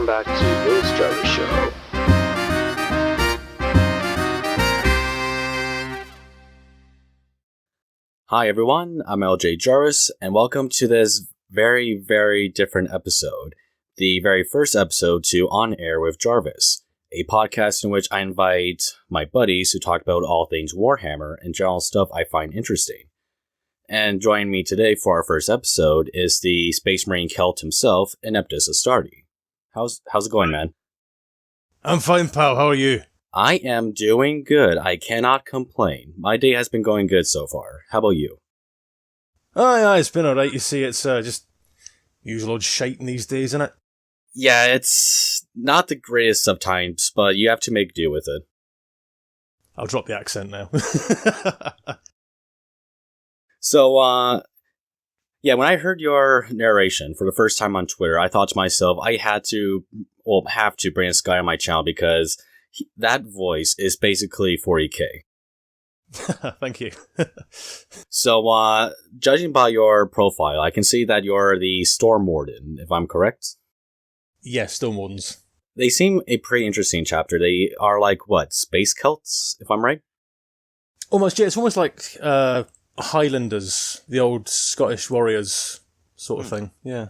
welcome back to Will's Jarvis Show. Hi everyone, I'm LJ Jarvis, and welcome to this very, very different episode. The very first episode to On Air with Jarvis, a podcast in which I invite my buddies who talk about all things Warhammer and general stuff I find interesting. And joining me today for our first episode is the Space Marine Celt himself, Ineptus Astartes. How's it going, man? I'm fine, pal. How are you? I am doing good. I cannot complain. My day has been going good so far. How about you? Oh, yeah, it's been alright. You see, it's just usual old shite these days, isn't it? Yeah, it's not the greatest of times, but you have to make do with it. I'll drop the accent now. So, when I heard your narration for the first time on Twitter, I thought to myself, I have to bring this guy on my channel because that voice is basically 40k. Thank you. So, judging by your profile, I can see that you're the Storm Warden, if I'm correct? Yeah, Storm Wardens. They seem a pretty interesting chapter. They are like, what, space Celts, if I'm right? Almost, yeah. It's almost like Highlanders, the old Scottish warriors sort of thing, yeah.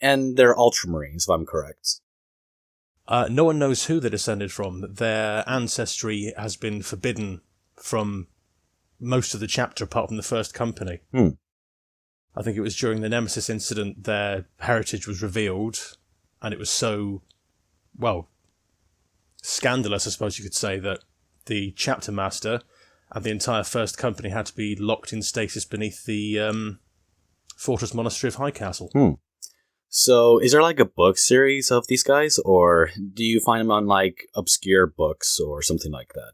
And they're Ultramarines, if I'm correct. No one knows who they're descended from. Their ancestry has been forbidden from most of the chapter, apart from the first company. I think it was during the Nemesis incident their heritage was revealed, and it was so, scandalous, I suppose you could say, that the chapter master and the entire first company had to be locked in stasis beneath the Fortress Monastery of High Castle. So, is there like a book series of these guys, or do you find them on like obscure books or something like that?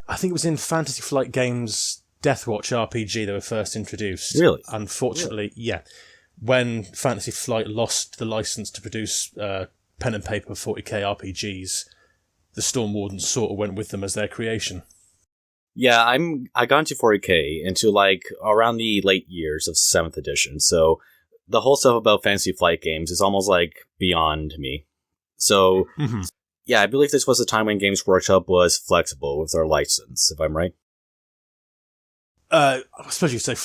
I think it was in Fantasy Flight Games' Deathwatch RPG they were first introduced. Really? Unfortunately, yeah. When Fantasy Flight lost the license to produce pen and paper 40k RPGs, the Storm Wardens sort of went with them as their creation. Yeah, I got into 40k into like around the late years of 7th edition, so the whole stuff about Fantasy Flight Games is almost like beyond me. So, yeah, I believe this was a time when Games Workshop was flexible with their license, if I'm right. I suppose you say,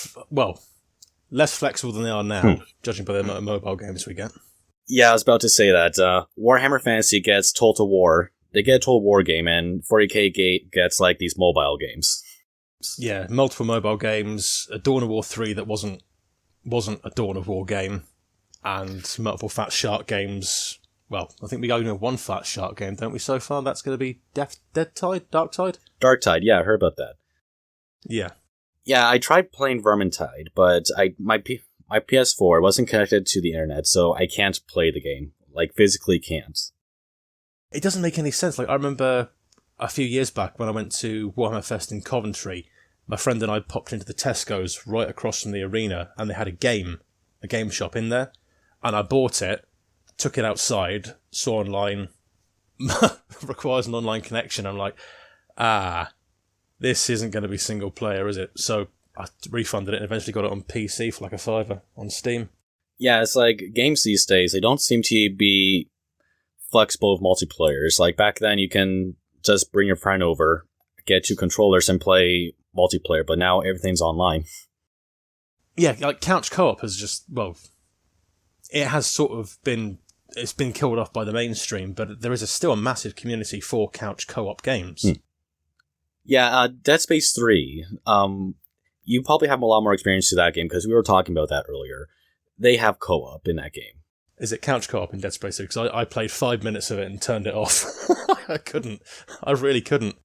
less flexible than they are now, judging by the amount of mobile games we get. Yeah, I was about to say that. Warhammer Fantasy gets Total War. They get a Total War game, and 40k gets like these mobile games. Yeah, multiple mobile games, a Dawn of War 3 that wasn't a Dawn of War game, and multiple Fat Shark games. Well, I think we only have one Fat Shark game, don't we, so far? That's going to be Dead Tide? Dark Tide? Dark Tide, yeah, I heard about that. Yeah. Yeah, I tried playing Vermintide, but my PS4 wasn't connected to the internet, so I can't play the game. Like, physically can't. It doesn't make any sense. Like, I remember a few years back when I went to Warhammer Fest in Coventry, my friend and I popped into the Tesco's right across from the arena, and they had a game shop in there, and I bought it, took it outside, saw online, requires an online connection. I'm like, this isn't going to be single player, is it? So I refunded it and eventually got it on PC for like $5 on Steam. Yeah, it's like games these days, they don't seem to be flexible with multiplayers. Like back then you can just bring your friend over, get 2 controllers and play multiplayer, but now everything's online. Yeah, like couch co-op has just, it has sort of been killed off by the mainstream, but there is still a massive community for couch co-op games. Yeah, Dead Space 3, you probably have a lot more experience to that game because we were talking about that earlier. They have co-op in that game. Is it couch co-op in Dead Space 3? Because I played 5 minutes of it and turned it off. I couldn't. I really couldn't.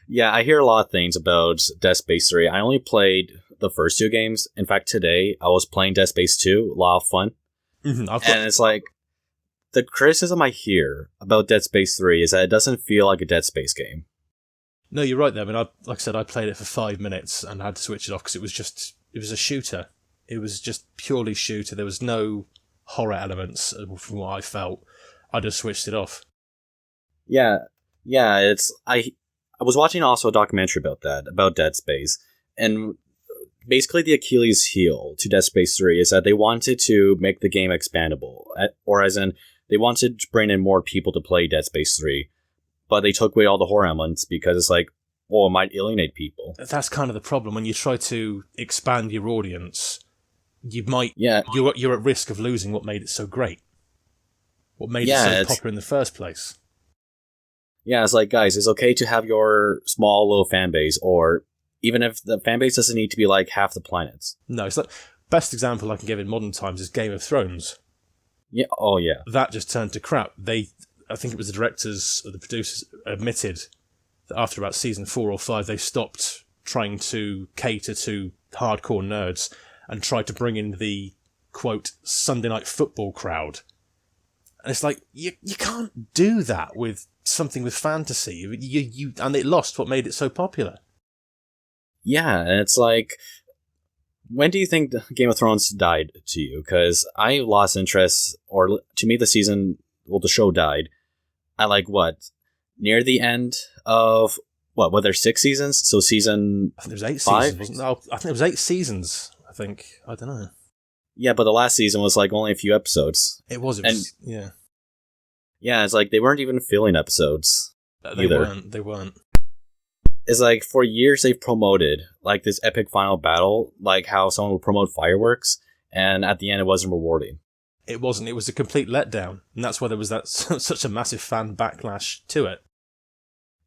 Yeah, I hear a lot of things about Dead Space 3. I only played the first 2 games. In fact, today I was playing Dead Space 2. A lot of fun. And it's like, the criticism I hear about Dead Space 3 is that it doesn't feel like a Dead Space game. No, you're right there. I mean, like I said, I played it for 5 minutes and had to switch it off because it was a shooter. It was just purely shooter. There was no horror elements from what I felt. I just switched it off. Yeah, I was watching also a documentary about that, about Dead Space, and basically the Achilles heel to Dead Space 3 is that they wanted to make the game expandable, or as in, they wanted to bring in more people to play Dead Space 3, but they took away all the horror elements because it's like, well, it might alienate people. That's kind of the problem. When you try to expand your audience, you're at risk of losing what made it so great. What made it so popular in the first place. Yeah, it's like, guys, it's okay to have your small little fan base, or even if the fan base doesn't need to be like half the planets. No, it's like, best example I can give in modern times is Game of Thrones. Yeah, oh yeah. That just turned to crap. I think it was the directors or the producers admitted that after about season 4 or 5, they stopped trying to cater to hardcore nerds and tried to bring in the, quote, Sunday night football crowd. And it's like, you can't do that with something with fantasy. And it lost what made it so popular. Yeah, and it's like, when do you think Game of Thrones died to you? Because I lost interest, or to me the show died at like what? Near the end of, were there 6 seasons? So season I think there was 8 5? seasons, wasn't there? I think it was 8 seasons, I think. I don't know. Yeah, but the last season was like only a few episodes. It was yeah. Yeah, it's like they weren't even filling episodes either. They weren't. It's like for years they've promoted like this epic final battle, like how someone would promote fireworks, and at the end it wasn't rewarding. It wasn't. It was a complete letdown, and that's why there was that such a massive fan backlash to it.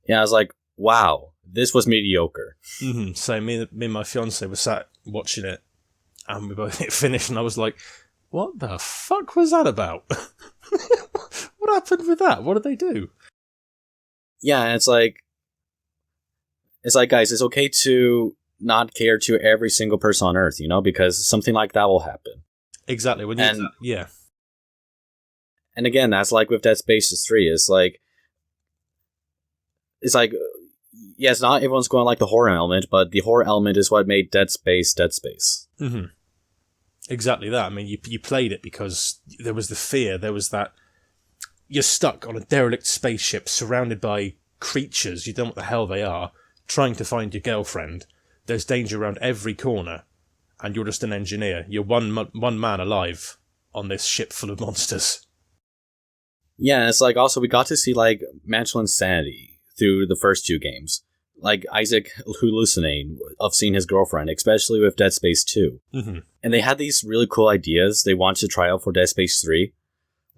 Yeah, I was like, wow, this was mediocre. Mm-hmm. So me and my fiance were sat watching it, and we both hit finish, and I was like, what the fuck was that about? What happened with that? What did they do? Yeah, and it's like, guys, it's okay to not cater to every single person on Earth, because something like that will happen. Exactly. Yeah. And again, that's like with Dead Space 3. It's like, yes, not everyone's going to like the horror element, but the horror element is what made Dead Space Dead Space. Mm-hmm. Exactly that. I mean, you played it because there was the fear, there was that you're stuck on a derelict spaceship surrounded by creatures, you don't know what the hell they are, trying to find your girlfriend. There's danger around every corner, and you're just an engineer. You're one man alive on this ship full of monsters. Yeah, and it's like also we got to see like mental insanity through the first 2 games. Like Isaac hallucinating of seeing his girlfriend, especially with Dead Space 2. Mm-hmm. And they had these really cool ideas they wanted to try out for Dead Space 3.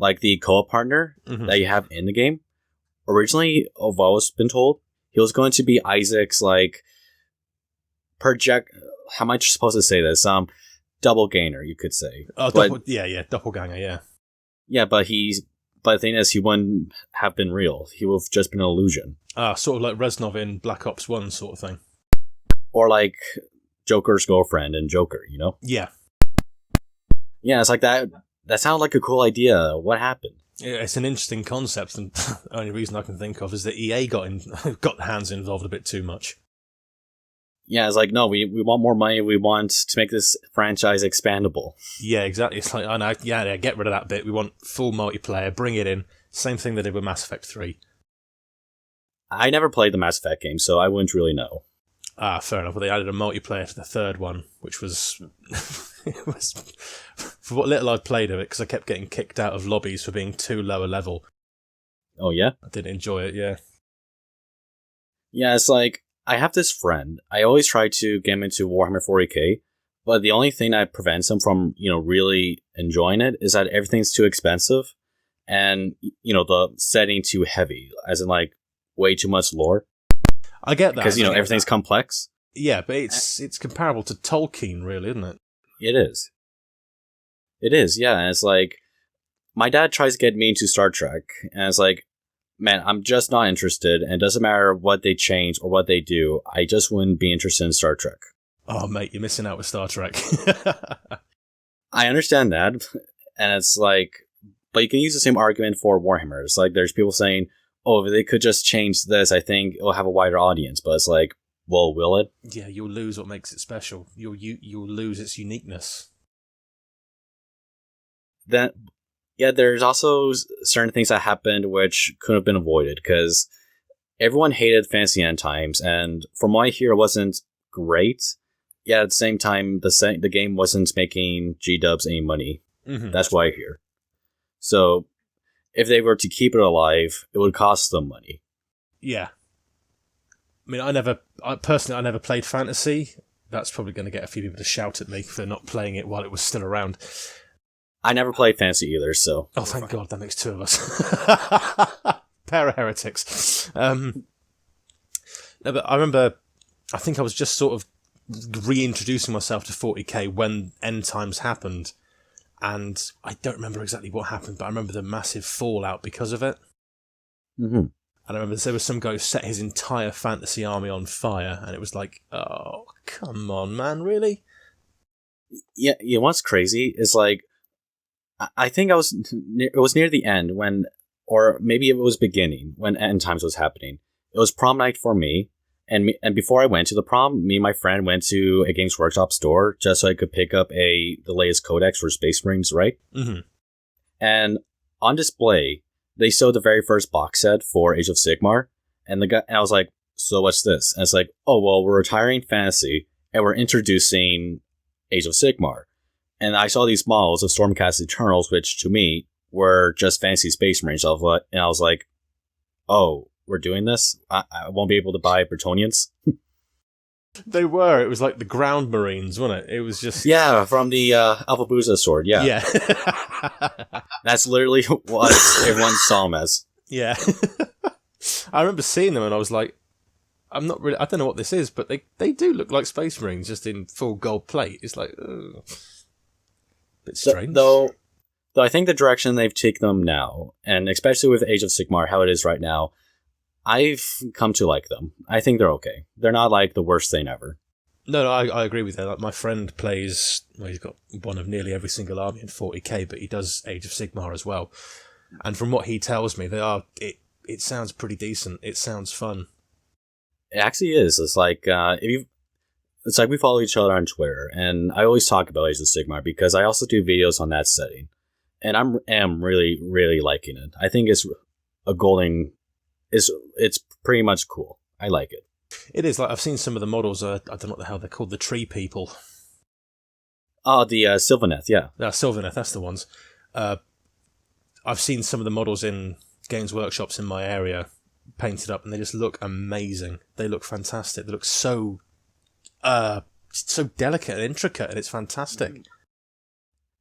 Like the co-op partner that you have in the game. Originally, of what I've been told, he was going to be Isaac's like how am I supposed to say this? Doppelganger, you could say. Doppelganger, yeah. Yeah, but the thing is, he wouldn't have been real. He would have just been an illusion. Sort of like Reznov in Black Ops 1 sort of thing. Or like Joker's girlfriend in Joker, Yeah. Yeah, it's like that. That sounded like a cool idea. What happened? Yeah, it's an interesting concept, and the only reason I can think of is that EA got their hands involved a bit too much. Yeah, it's like, no, we want more money. We want to make this franchise expandable. Yeah, exactly. It's like, oh no, yeah, get rid of that bit. We want full multiplayer. Bring it in. Same thing they did with Mass Effect 3. I never played the Mass Effect game, so I wouldn't really know. Fair enough. Well, they added a multiplayer to the third one, which was... it was for what little I've played of it, because I kept getting kicked out of lobbies for being too lower level. Oh, yeah? I didn't enjoy it, yeah. Yeah, it's like, I have this friend. I always try to get him into Warhammer 40k, but the only thing that prevents him from, really enjoying it is that everything's too expensive and, the setting too heavy, as in, like, way too much lore. I get that. Because, everything's complex. Yeah, but it's comparable to Tolkien, really, isn't it? It is. It is, yeah. And it's like, my dad tries to get me into Star Trek, and it's like, man, I'm just not interested, and it doesn't matter what they change or what they do, I just wouldn't be interested in Star Trek. Oh, mate, you're missing out with Star Trek. I understand that, and it's like, but you can use the same argument for Warhammer. It's like, there's people saying, oh, if they could just change this, I think it'll have a wider audience, but it's like, well, will it? Yeah, you'll lose what makes it special. You'll lose its uniqueness. There's also certain things that happened which could have been avoided, because everyone hated Fantasy End Times, and from what I hear, it wasn't great. Yeah, at the same time, the game wasn't making G-dubs any money. Mm-hmm. That's what I hear. So, if they were to keep it alive, it would cost them money. Yeah. I mean, I never played Fantasy. That's probably going to get a few people to shout at me for not playing it while it was still around. I never played Fantasy either, so... Oh, thank God, that makes two of us. Pair of heretics. No, but I remember, I think I was just sort of reintroducing myself to 40k when End Times happened, and I don't remember exactly what happened, but I remember the massive fallout because of it. Mm-hmm. And I remember there was some guy who set his entire fantasy army on fire, and it was like, oh, come on, man, really? Yeah, what's crazy is, like, I think it was near the end when, or maybe it was beginning, when End Times was happening. It was prom night for me, and before I went to the prom, me and my friend went to a Games Workshop store just so I could pick up the latest codex for Space Marines, right? Mm-hmm. And on display, they showed the very first box set for Age of Sigmar, and I was like, so what's this? And it's like, oh, well, we're retiring Fantasy, and we're introducing Age of Sigmar. And I saw these models of Stormcast Eternals, which to me were just Fantasy Space Marines, and I was like, oh, we're doing this? I won't be able to buy Bretonians? They were. It was like the Ground Marines, wasn't it? It was just... Yeah, from the Alphabuza sword, yeah. Yeah. That's literally what everyone saw them as. Yeah. I remember seeing them and I was like, I don't know what this is, but they do look like Space Marines just in full gold plate. It's like, ugh. Bit strange. Though I think the direction they've taken them now, and especially with Age of Sigmar, how it is right now, I've come to like them. I think they're okay. They're not like the worst thing ever. No, I agree with that. Like my friend plays, well, he's got one of nearly every single army in 40k, but he does Age of Sigmar as well. And from what he tells me, it sounds pretty decent. It sounds fun. It actually is. It's like it's like we follow each other on Twitter, and I always talk about Age of Sigmar because I also do videos on that setting, and am really, really liking it. I think it's a golden. It's pretty much cool. I like it. It is. Like I've seen some of the models. I don't know what the hell they're called. The tree people. Oh, the Sylvaneth, yeah. Sylvaneth, that's the ones. I've seen some of the models in Games Workshops in my area painted up, and they just look amazing. They look fantastic. They look so delicate and intricate, and it's fantastic.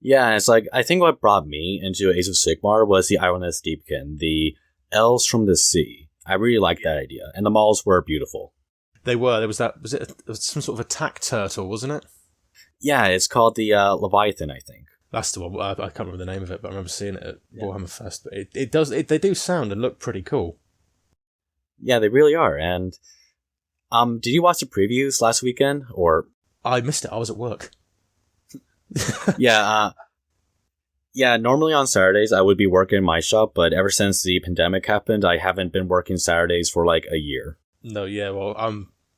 Yeah, it's like, I think what brought me into Age of Sigmar was the Ironeth Deepkin, the Elves from the Sea. I really liked that idea, and the models were beautiful. They were. Was it some sort of attack turtle, wasn't it? Yeah, it's called the Leviathan, I think. That's the one. I can't remember the name of it, but I remember seeing it at Warhammer Fest. But they do sound and look pretty cool. Yeah, they really are. And did you watch the previews last weekend? Or I missed it. I was at work. Yeah. Normally on Saturdays I would be working in my shop, but ever since the pandemic happened, I haven't been working Saturdays for like a year. No, yeah. Well,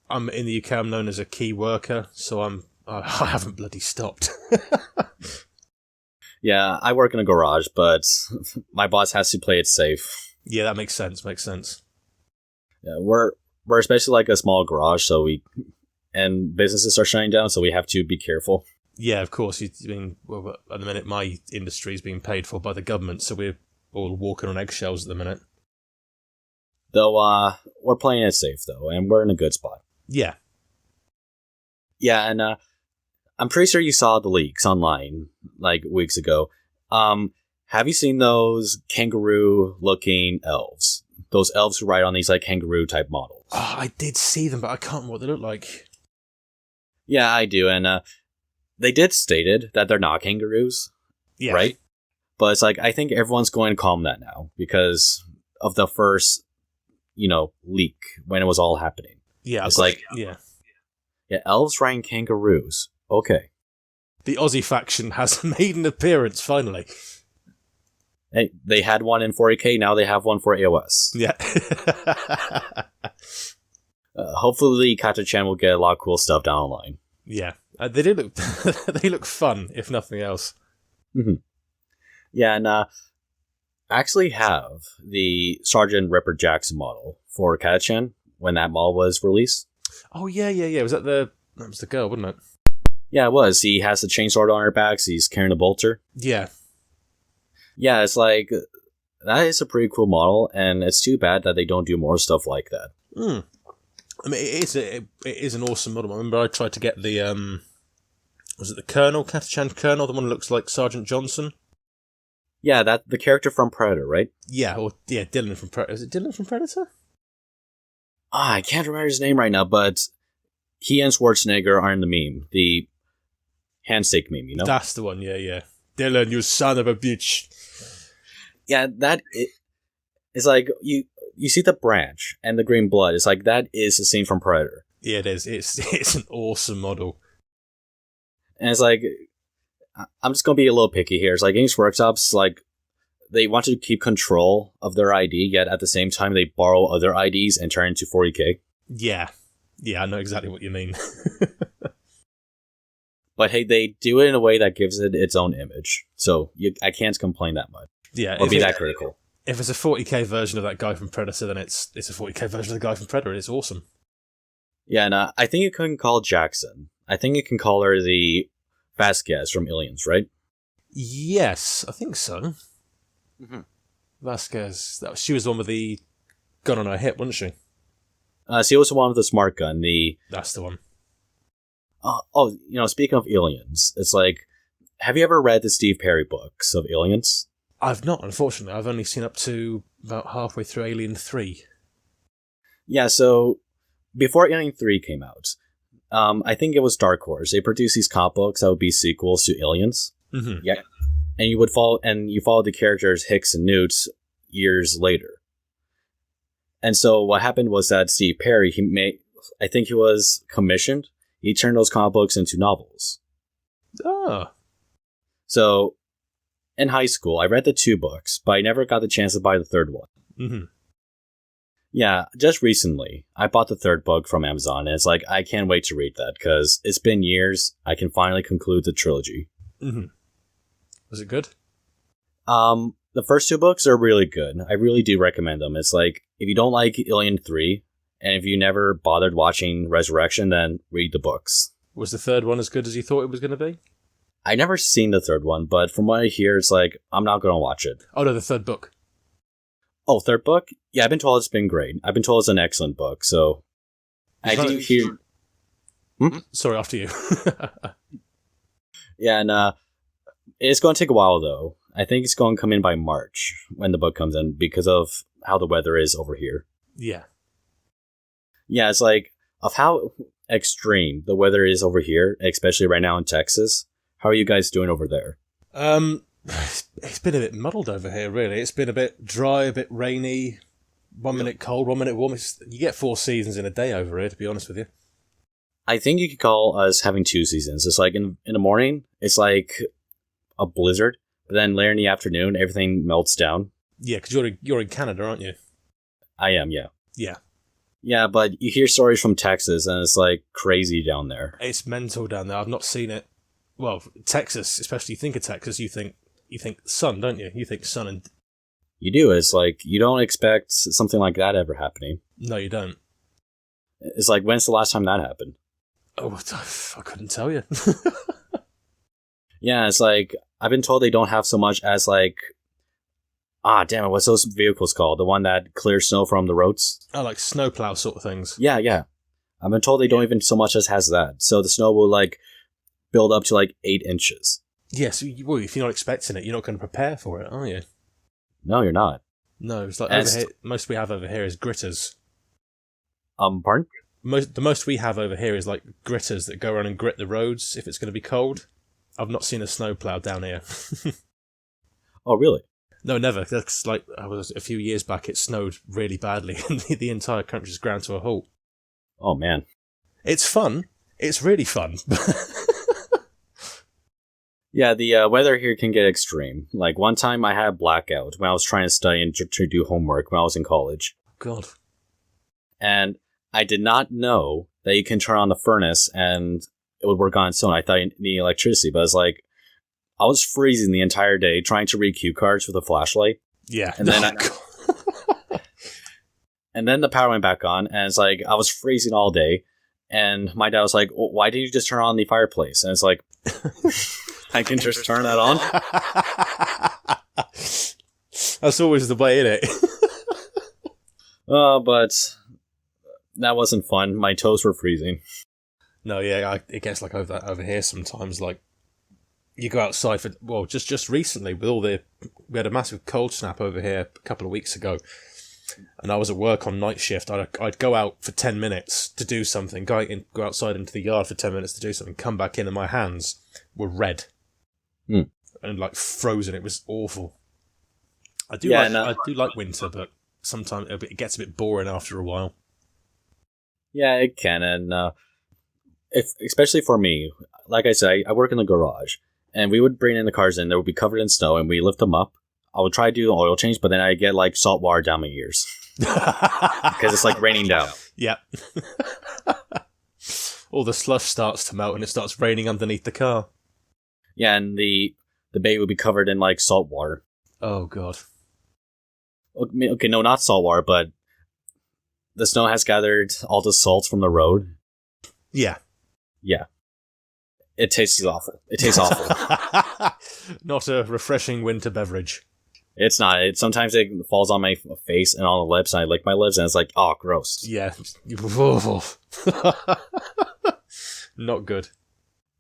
I'm in the UK. I'm known as a key worker, so I haven't bloody stopped. Yeah, I work in a garage, but my boss has to play it safe. Yeah, that makes sense. Yeah, we're especially like a small garage, and businesses are shutting down, so we have to be careful. Yeah, of course. At the minute, my industry is being paid for by the government, so we're all walking on eggshells at the minute. Though, we're playing it safe, though, and we're in a good spot. Yeah. Yeah, and I'm pretty sure you saw the leaks online, like, weeks ago. Have you seen those kangaroo-looking elves? Those elves who ride on these, like, kangaroo-type models. Oh, I did see them, but I can't remember what they look like. Yeah, I do, and they did stated that they're not kangaroos, yeah. Right? But it's like, I think everyone's going to call them that now, because of the first, leak, when it was all happening. Yeah, it's like, yeah, elves riding kangaroos. Okay. The Aussie faction has made an appearance, finally. Hey, they had one in 40k, now they have one for AOS. Yeah. Hopefully, Kata-chan will get a lot of cool stuff down the line. Yeah. They do look they look fun, if nothing else. Mm-hmm. Yeah, and I actually have the Sergeant Ripper Jackson model for Kata-chan when that model was released. Oh, yeah. That was the girl, wasn't it? Yeah, it was. He has the chainsword on her back, so he's carrying a bolter. Yeah. Yeah, it's like, that is a pretty cool model, and it's too bad that they don't do more stuff like that. I mean, it is an awesome model. I remember I tried to get the, was it the Colonel, Catachan Colonel, the one that looks like Sergeant Johnson? Yeah, that the character from Predator, right? Yeah, Dylan from Predator. Is it Dylan from Predator? I can't remember his name right now, but he and Schwarzenegger are in the meme, the handshake meme, you know? That's the one, yeah. Dylan, you son of a bitch. Yeah, it's like, you see the branch and the green blood. It's like, that is the scene from Predator. Yeah, it is. It's an awesome model. And it's like, I'm just going to be a little picky here. It's like, Games Workshop's like, they want to keep control of their ID, yet at the same time they borrow other IDs and turn into 40k. Yeah, I know exactly what you mean. But hey, they do it in a way that gives it its own image. So I can't complain that much. Yeah, or be that critical. If it's a 40k version of that guy from Predator, then it's a 40k version of the guy from Predator. It's awesome. Yeah, and I think you can call Jackson. I think you can call her the Vasquez from Aliens, right? Yes, I think so. Mm-hmm. Vasquez. She was the one with the gun on her hip, wasn't she? She was the one with the smart gun. That's the one. Speaking of Aliens, it's like, have you ever read the Steve Perry books of Aliens? I've not, unfortunately. I've only seen up to about halfway through Alien 3. Yeah, so before Alien 3 came out, I think it was Dark Horse. They produced these comic books that would be sequels to Aliens. Mm-hmm. Yeah. And you follow the characters Hicks and Newt years later. And so what happened was that Steve Perry, I think he was commissioned. He turned those comic books into novels. Oh. So in high school, I read the 2 books, but I never got the chance to buy the 3rd one. Mm-hmm. Yeah, just recently, I bought the 3rd book from Amazon, and it's like, I can't wait to read that, because it's been years. I can finally conclude the trilogy. Mm-hmm. Was it good? The first 2 books are really good. I really do recommend them. It's like, if you don't like Alien 3, and if you never bothered watching Resurrection, then read the books. Was the 3rd one as good as you thought it was going to be? I never seen the 3rd one, but from what I hear, it's like, I'm not going to watch it. Oh, no, the 3rd book. Oh, 3rd book? Yeah, I've been told it's been great. I've been told it's an excellent book, so... I do hear... Sorry, after you. Yeah, and it's going to take a while, though. I think it's going to come in by March, when the book comes in, because of how the weather is over here. Yeah. Yeah, it's like, of how extreme the weather is over here, especially right now in Texas. How are you guys doing over there? It's been a bit muddled over here, really. It's been a bit dry, a bit rainy, 1 minute cold, 1 minute warm. You get 4 seasons in a day over here, to be honest with you. I think you could call us having 2 seasons. It's like, in the morning, it's like a blizzard, but then later in the afternoon, everything melts down. Yeah, because you're in Canada, aren't you? I am, yeah. Yeah. Yeah, but you hear stories from Texas, and it's like crazy down there. It's mental down there. I've not seen it. Well, Texas, especially, you think of Texas, you think sun, don't you? You think sun and... You do. It's like, you don't expect something like that ever happening. No, you don't. It's like, when's the last time that happened? Oh, I couldn't tell you. Yeah, it's like, I've been told they don't have so much as like... damn it, what's those vehicles called? The one that clears snow from the roads? Oh, like snowplow sort of things. Yeah. I've been told they don't even so much as has that. So the snow will like build up to like 8 inches. Yes, well, if you're not expecting it, you're not going to prepare for it, are you? No, you're not. No, it's like over here, most we have over here is gritters. Pardon? The most we have over here is like gritters that go around and grit the roads if it's going to be cold. I've not seen a snowplow down here. Oh, really? No, never. That's like, a few years back, it snowed really badly and the entire country's ground to a halt. Oh, man. It's fun. It's really fun. Yeah, the weather here can get extreme. Like, one time I had a blackout when I was trying to study and to do homework when I was in college. God. And I did not know that you can turn on the furnace and it would work on its own. I thought you needed electricity, but it's like, I was freezing the entire day trying to read cue cards with a flashlight. Yeah. And then and then the power went back on, and it's like, I was freezing all day, and my dad was like, well, why didn't you just turn on the fireplace? And it's like, I can just turn that on? That's always the way, isn't it? But that wasn't fun. My toes were freezing. No, yeah, it gets like over here sometimes. Like, you go outside for, well, just recently with we had a massive cold snap over here a couple of weeks ago, and I was at work on night shift. I'd go out for 10 minutes to do something, go outside into the yard for 10 minutes to do something, come back in, and my hands were red and like frozen. It was awful. I do like winter, but sometimes it gets a bit boring after a while. Yeah, it can, and especially for me, like I said, I work in the garage, and we would bring in the cars in. They would be covered in snow, and we lift them up. I would try to do an oil change, but then I get like salt water down my ears because it's like raining down. Yeah. All the slush starts to melt, and it starts raining underneath the car. Yeah, and the bay would be covered in like salt water. Oh god. Okay, no, not salt water, but the snow has gathered all the salt from the road. Yeah. Yeah. It tastes awful. It tastes awful. Not a refreshing winter beverage. It's not. Sometimes it falls on my face and on the lips, and I lick my lips, and it's like, oh, gross. Yeah. Not good.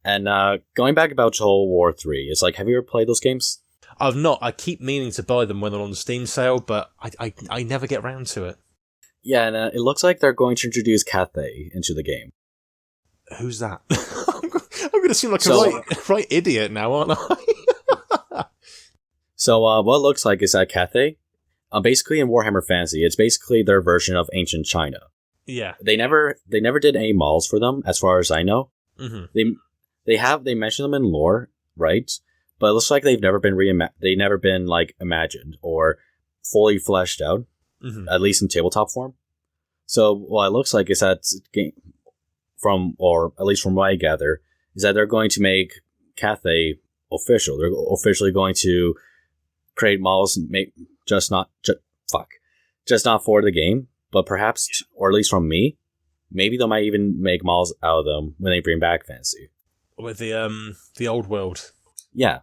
And going back about Total War 3, it's like, have you ever played those games? I've not. I keep meaning to buy them when they're on the Steam sale, but I never get round to it. Yeah, and it looks like they're going to introduce Cathay into the game. Who's that? I'm going to seem like a right idiot now, aren't I? So what it looks like is that Cathay, basically in Warhammer Fantasy, it's basically their version of ancient China. Yeah. They never did any models for them, as far as I know. Mm-hmm. They mention them in lore, right? But it looks like they've never been like imagined or fully fleshed out, at least in tabletop form. So what it looks like is that or at least from what I gather, is that they're going to make Cathay official. They're officially going to create models, just not for the game, but perhaps, or at least from me, maybe they might even make models out of them when they bring back Fantasy. With the old world. Yeah.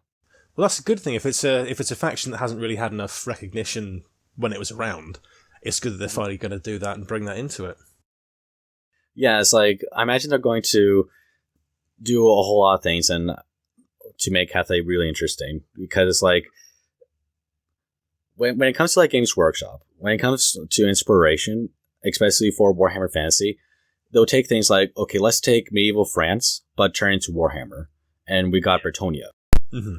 Well, that's a good thing. If it's a faction that hasn't really had enough recognition when it was around, it's good that they're finally going to do that and bring that into it. Yeah, it's like, I imagine they're going to do a whole lot of things and to make Cathay really interesting, because it's like, when it comes to like Games Workshop, when it comes to inspiration, especially for Warhammer Fantasy, they'll take things like, okay, let's take medieval France, but turn it into Warhammer, and we got Bretonnia. Mm-hmm.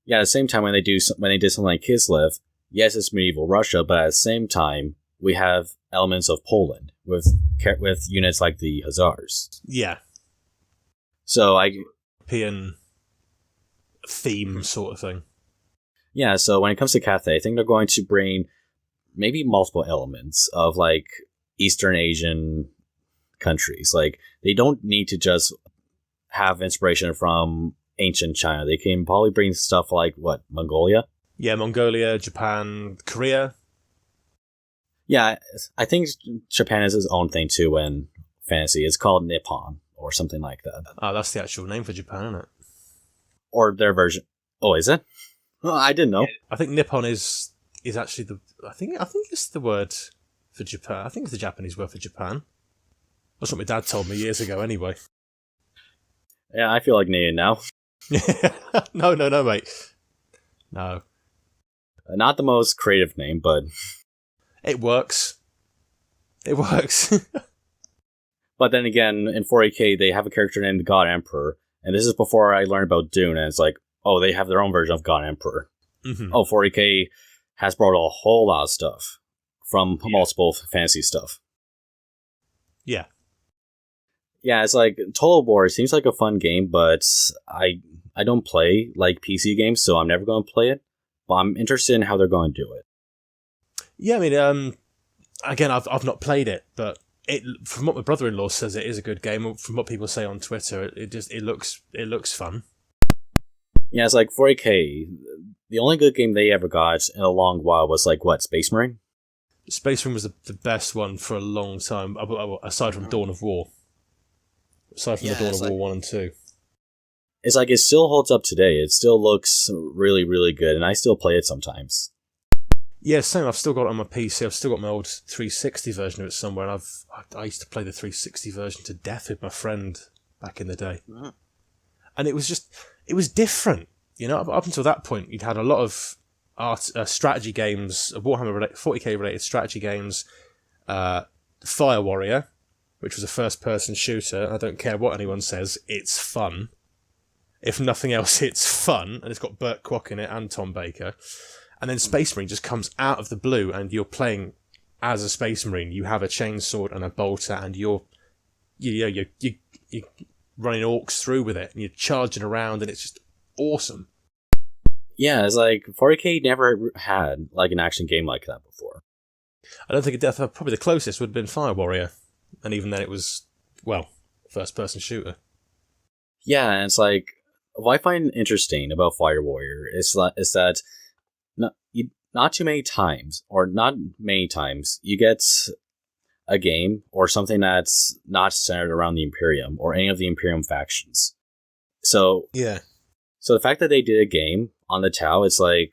Yeah, at the same time, when they did something like Kislev, yes, it's medieval Russia, but at the same time, we have elements of Poland with units like the Hussars. Yeah. So European theme sort of thing. Yeah, so when it comes to Cathay, I think they're going to bring maybe multiple elements of like Eastern Asian countries. Like, they don't need to just have inspiration from ancient China. They can probably bring stuff like, Mongolia? Yeah, Mongolia, Japan, Korea. Yeah, I think Japan is its own thing too in fantasy. It's called Nippon or something like that. Oh, that's the actual name for Japan, isn't it? Or their version. Oh, is it? Oh, I didn't know. I think Nippon is actually I think it's the word for Japan. I think it's the Japanese word for Japan. That's what my dad told me years ago anyway. Yeah, I feel like needing now. No, mate. No. Not the most creative name, but... It works. It works. But then again, in 40k, they have a character named God Emperor, and this is before I learned about Dune, and it's like, oh, they have their own version of God Emperor. Mm-hmm. Oh, 40k has brought a whole lot of stuff from multiple fantasy stuff. Yeah. Yeah, it's like, Total War seems like a fun game, but I don't play like PC games, so I'm never going to play it. But I'm interested in how they're going to do it. Yeah, I mean, again, I've not played it, but from what my brother-in-law says, it is a good game. From what people say on Twitter, it looks fun. Yeah, it's like 40k. The only good game they ever got in a long while was like Space Marine. Space Marine was the best one for a long time, aside from Dawn of War. Aside from the Dawn of War 1 and 2. It's like, it still holds up today. It still looks really, really good, and I still play it sometimes. Yeah, same. I've still got it on my PC. I've still got my old 360 version of it somewhere, and I used to play the 360 version to death with my friend back in the day. Mhm. And it was different. Up until that point, you'd had a lot of strategy games, Warhammer 40k related strategy games, Fire Warrior, which was a first-person shooter. I don't care what anyone says, it's fun. If nothing else, it's fun, and it's got Burt Kwok in it and Tom Baker. And then Space Marine just comes out of the blue, and you're playing as a Space Marine. You have a chainsword and a bolter, and you're running orcs through with it, and you're charging around, and it's just awesome. Yeah, it's like 40k never had like an action game like that before. I don't think probably the closest would have been Fire Warrior, and even then it was, first-person shooter. Yeah, and it's like, what I find interesting about Fire Warrior is that not many times you get a game or something that's not centered around the Imperium or any of the Imperium factions. So yeah. So the fact that they did a game on the Tau, it's like,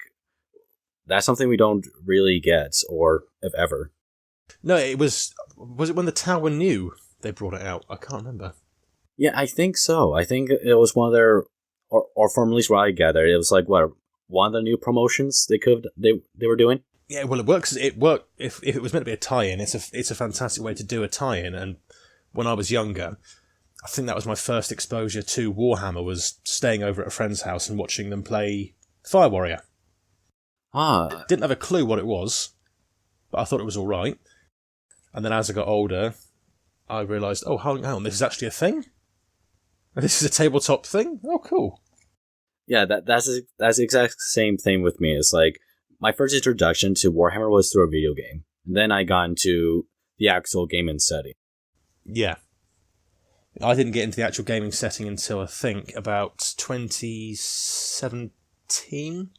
that's something we don't really get, or if ever. No, was it when the Tau were new they brought it out? I can't remember. Yeah, I think so. I think it was one of their, or from at least what I gathered, it was like, one of the new promotions they were doing? Yeah, well, it works. It worked. If it was meant to be a tie-in, it's a fantastic way to do a tie-in. And when I was younger, I think that was my first exposure to Warhammer, was staying over at a friend's house and watching them play Fire Warrior. Didn't have a clue what it was, but I thought it was all right. And then as I got older, I realised, hang on, this is actually a thing? This is a tabletop thing? Oh, cool. Yeah, that's the exact same thing with me. It's like, my first introduction to Warhammer was through a video game. And then I got into the actual gaming setting. Yeah. I didn't get into the actual gaming setting until I think about 2017.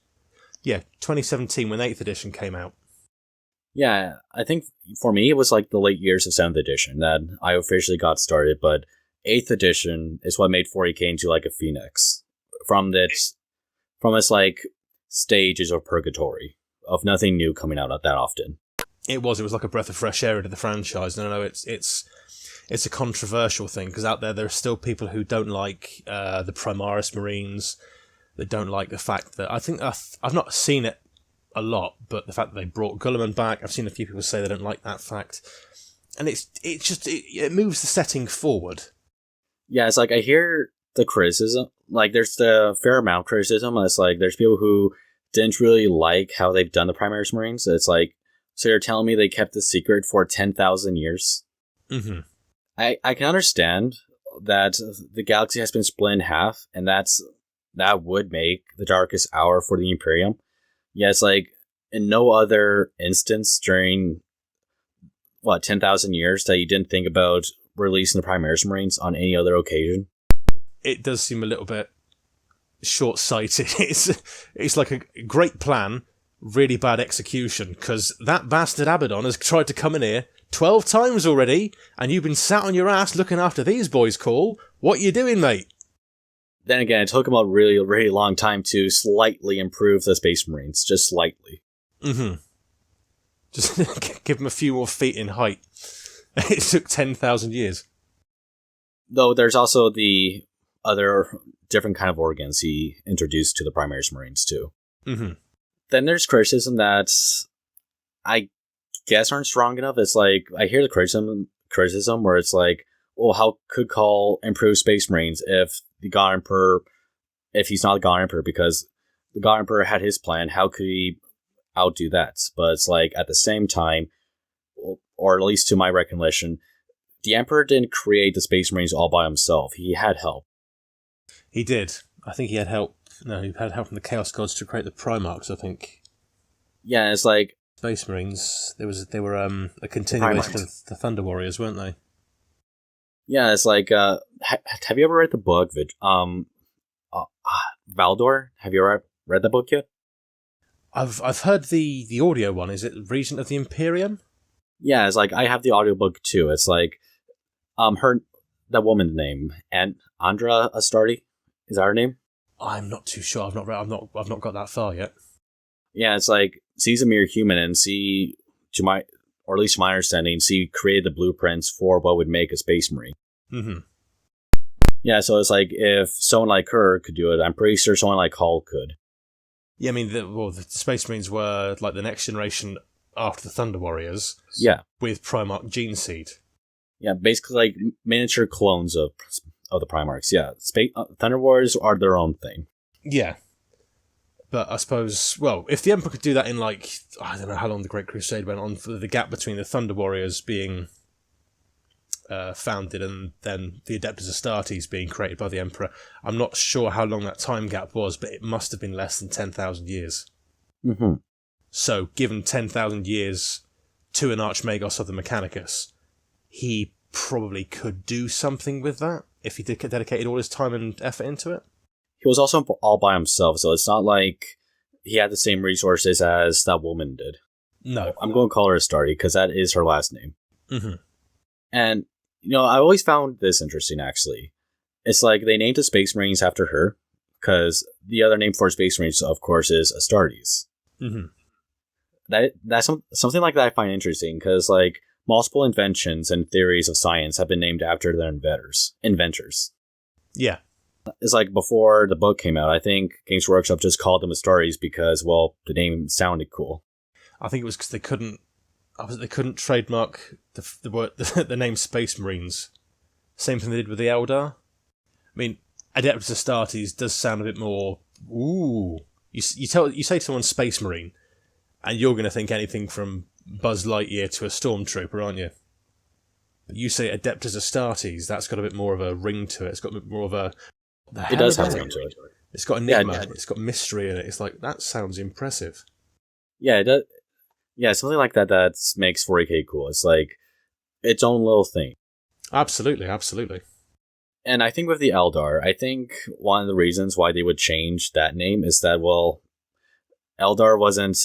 Yeah, 2017 when 8th edition came out. Yeah, I think for me it was like the late years of 7th edition that I officially got started, but 8th edition is what made 40k into like a phoenix from its like stages of purgatory of nothing new coming out that often. It was like a breath of fresh air into the franchise. No, it's a controversial thing, because out there are still people who don't like the Primaris Marines. They don't like the fact that, I think I've not seen it a lot, but the fact that they brought Gulliman back, I've seen a few people say they don't like that fact, and it moves the setting forward. Yeah, it's like I hear the criticism, like there's the fair amount of criticism. It's like there's people who didn't really like how they've done the Primaris Marines. It's like, so you're telling me they kept the secret for 10,000 years? Mm-hmm. I can understand that the galaxy has been split in half, and that would make the darkest hour for the Imperium. Yeah, it's like, in no other instance during, 10,000 years that you didn't think about releasing the Primaris Marines on any other occasion. It does seem a little bit short-sighted. It's like a great plan, really bad execution, because that bastard Abaddon has tried to come in here 12 times already, and you've been sat on your ass looking after these boys, Cole. What you doing, mate? Then again, it took him a really, really long time to slightly improve the Space Marines, just slightly. Mm-hmm. Just give him a few more feet in height. It took 10,000 years. Though there's also the other different kind of organs he introduced to the Primaris Marines too. Mm-hmm. Then there's criticism that I guess aren't strong enough. It's like, I hear the criticism where it's like, well, how could Call improve Space Marines if the God Emperor, if he's not the God Emperor, because the God Emperor had his plan, how could he outdo that? But it's like, at the same time, or at least to my recollection, the Emperor didn't create the Space Marines all by himself. He had help. He did. I think he had help. No, he had help from the Chaos Gods to create the Primarchs, I think. Yeah, it's like Space Marines, they were a continuation of the Thunder Warriors, weren't they? Yeah, it's like, have you ever read the book, Valdor? Have you ever read that book yet? I've heard the audio one. Is it Regent of the Imperium? Yeah, it's like, I have the audiobook too. It's like, that woman's name, and Andra Astartes, is that her name? I'm not too sure. I've not got that far yet. Yeah, it's like, sees a mere human and or at least to my understanding, created the blueprints for what would make a space marine. Mm-hmm. Yeah, so it's like if someone like her could do it, I'm pretty sure someone like Hull could. Yeah, I mean, the Space Marines were like the next generation after the Thunder Warriors. Yeah. With Primarch gene seed. Yeah, basically like miniature clones of the Primarchs. Yeah, Thunder Warriors are their own thing. Yeah. But I suppose, well, if the Emperor could do that in like, I don't know how long the Great Crusade went on, for the gap between the Thunder Warriors being founded and then the Ineptus Astartes being created by the Emperor, I'm not sure how long that time gap was, but it must have been less than 10,000 years. Mm-hmm. So, given 10,000 years to an Archmagos of the Mechanicus, he probably could do something with that if he dedicated all his time and effort into it. He was also all by himself, so it's not like he had the same resources as that woman did. No. I'm going to call her Astarte because that is her last name. Mm-hmm. And, I always found this interesting, actually. It's like they named the Space Marines after her because the other name for Space Marines, of course, is Astartes. Mm-hmm. That's something like that I find interesting because, like, multiple inventions and theories of science have been named after their inventors. Yeah. It's like before the book came out, I think Games Workshop just called them Astartes because, well, the name sounded cool. I think it was because they couldn't trademark the word, the name Space Marines. Same thing they did with the Eldar. I mean, Ineptus Astartes does sound a bit more. Ooh, you say to someone Space Marine, and you're going to think anything from Buzz Lightyear to a Stormtrooper, aren't you? But you say Ineptus Astartes, that's got a bit more of a ring to it. It's got a bit more of a. It does have a ring to it. It's got enigma. Yeah, it's got mystery in it. It's like that sounds impressive. Yeah, it does. Yeah, something like that makes 40K cool. It's like its own little thing. Absolutely, absolutely. And I think with the Eldar, I think one of the reasons why they would change that name is that, well, Eldar wasn't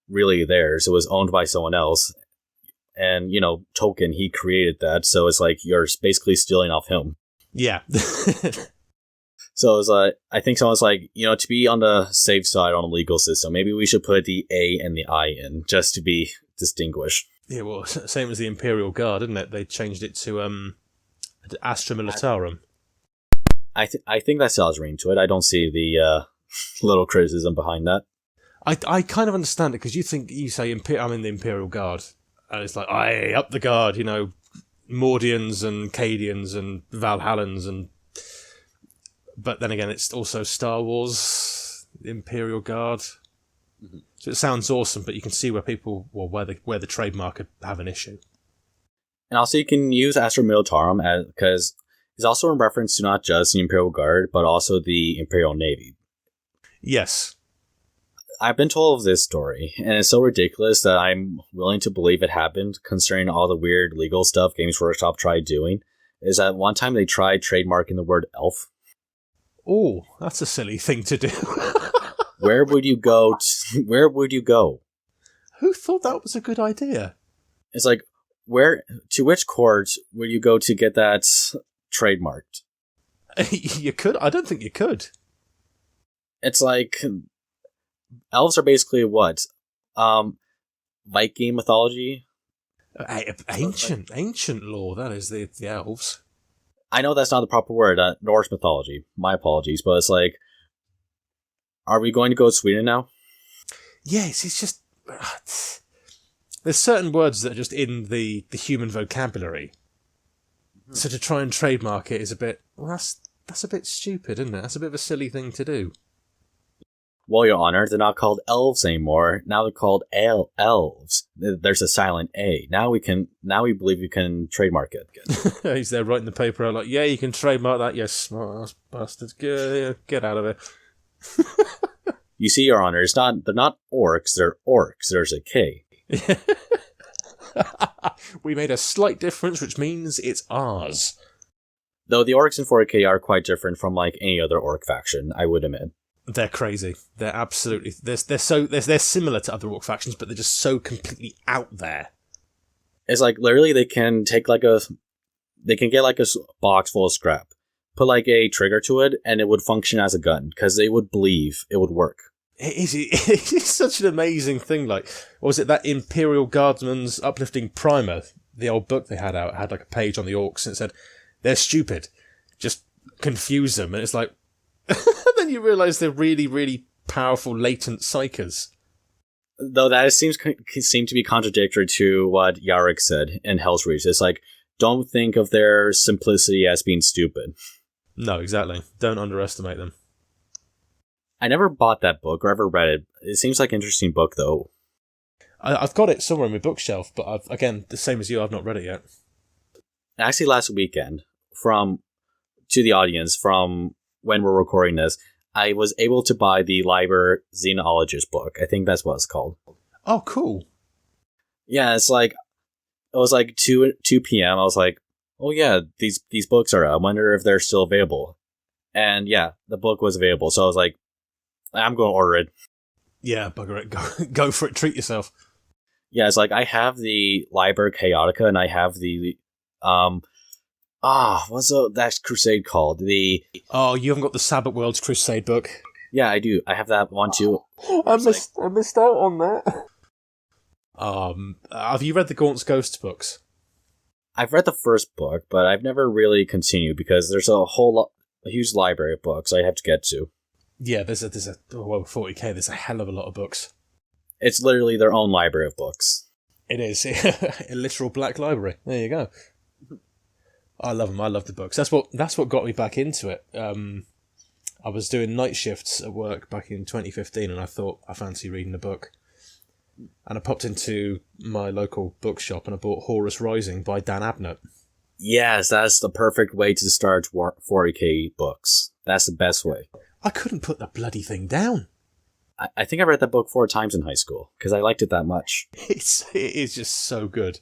really theirs. It was owned by someone else. And, Tolkien, he created that. So it's like you're basically stealing off him. Yeah. So it's like, I think someone's like, to be on the safe side on the legal system, maybe we should put the A and the I in just to be distinguished. Yeah, well, same as the Imperial Guard, isn't it? They changed it to Astra Militarum. I think that still has a ring to it. I don't see the little criticism behind that. I kind of understand it because you say I'm in the Imperial Guard, and it's like I up the guard, Mordians and Cadians and Valhallans and. But then again, it's also Star Wars, Imperial Guard. Mm-hmm. So it sounds awesome, but you can see where the trademark could have an issue. And also you can use Astra Militarum because it's also in reference to not just the Imperial Guard, but also the Imperial Navy. Yes. I've been told of this story, and it's so ridiculous that I'm willing to believe it happened, considering all the weird legal stuff Games Workshop tried doing, is that one time they tried trademarking the word elf. Oh, that's a silly thing to do. Where would you go? Where would you go? Who thought that was a good idea? It's like, to which court would you go to get that trademarked? You could? I don't think you could. It's like, elves are basically what? Viking mythology? Ancient lore, that is, the elves. I know that's not the proper word, Norse mythology. My apologies, but it's like, are we going to go to Sweden now? Yes, it's just... There's certain words that are just in the human vocabulary. Mm-hmm. So to try and trademark it is a bit... Well, that's a bit stupid, isn't it? That's a bit of a silly thing to do. Well, Your Honor, they're not called elves anymore. Now they're called elves. There's a silent A. Now we believe you can trademark it again. He's there writing the paper out like, yeah, you can trademark that. Yes, smart bastards. Get out of it. You see, Your Honor, they're not orcs, they're orcs. There's a K. We made a slight difference, which means it's ours. Though the orcs in 4K are quite different from like any other orc faction, I would admit. They're crazy. They're absolutely... They're similar to other orc factions, but they're just so completely out there. It's like, literally, they can get like a box full of scrap, put like a trigger to it, and it would function as a gun, because they would believe it would work. It's such an amazing thing. Like, what was it, that Imperial Guardsman's Uplifting Primer, the old book they had out, had like a page on the orcs and it said, they're stupid, just confuse them. And it's like, then you realise they're really, really powerful latent psychers. Though that seems to be contradictory to what Yarrick said in Hell's Reach. It's like, don't think of their simplicity as being stupid. No, exactly. Don't underestimate them. I never bought that book or ever read it. It seems like an interesting book, though. I've got it somewhere in my bookshelf, but again, the same as you, I've not read it yet. Actually, last weekend, to the audience, from when we're recording this, I was able to buy the Liber Xenologist book. I think that's what it's called. Oh, cool. Yeah, it was like 2 p.m. I was like, oh yeah, these books are out. I wonder if they're still available. And yeah, the book was available, so I was like, I'm going to order it. Yeah, bugger it. Go for it. Treat yourself. Yeah, it's like I have the Liber Chaotica and I have the what's that crusade called? You haven't got the Sabbath Worlds Crusade book. Yeah, I do. I have that one too. I missed out on that. Have you read the Gaunt's Ghost books? I've read the first book, but I've never really continued because there's a huge library of books I have to get to. Yeah, there's 40k. There's a hell of a lot of books. It's literally their own library of books. It is a literal black library. There you go. I love them. I love the books. That's what got me back into it. I was doing night shifts at work back in 2015, and I thought I fancy reading a book. And I popped into my local bookshop and I bought Horus Rising by Dan Abnett. Yes, that's the perfect way to start 40k books. That's the best way. I couldn't put the bloody thing down. I think I read that book 4 times in high school because I liked it that much. It is just so good.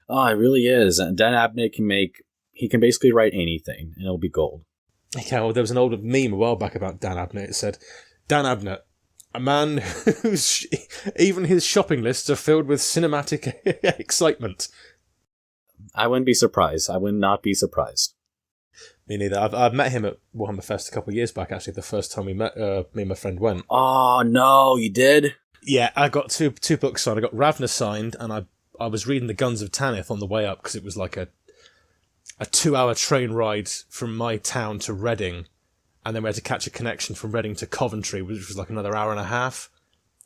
Oh, it really is. And Dan Abnett can basically write anything and it'll be gold. Okay, well, there was an old meme a while back about Dan Abnett. It said, Dan Abnett, a man whose even his shopping lists are filled with cinematic excitement. I wouldn't be surprised. I would not be surprised. Me neither. I've met him at Warhammer Fest a couple of years back, actually, the first time me and my friend went. Oh, no, you did? Yeah, I got two books signed. I got Ravna signed, and I was reading The Guns of Tanith on the way up, because it was like a 2-hour train ride from my town to Reading, and then we had to catch a connection from Reading to Coventry, which was like another hour and a half.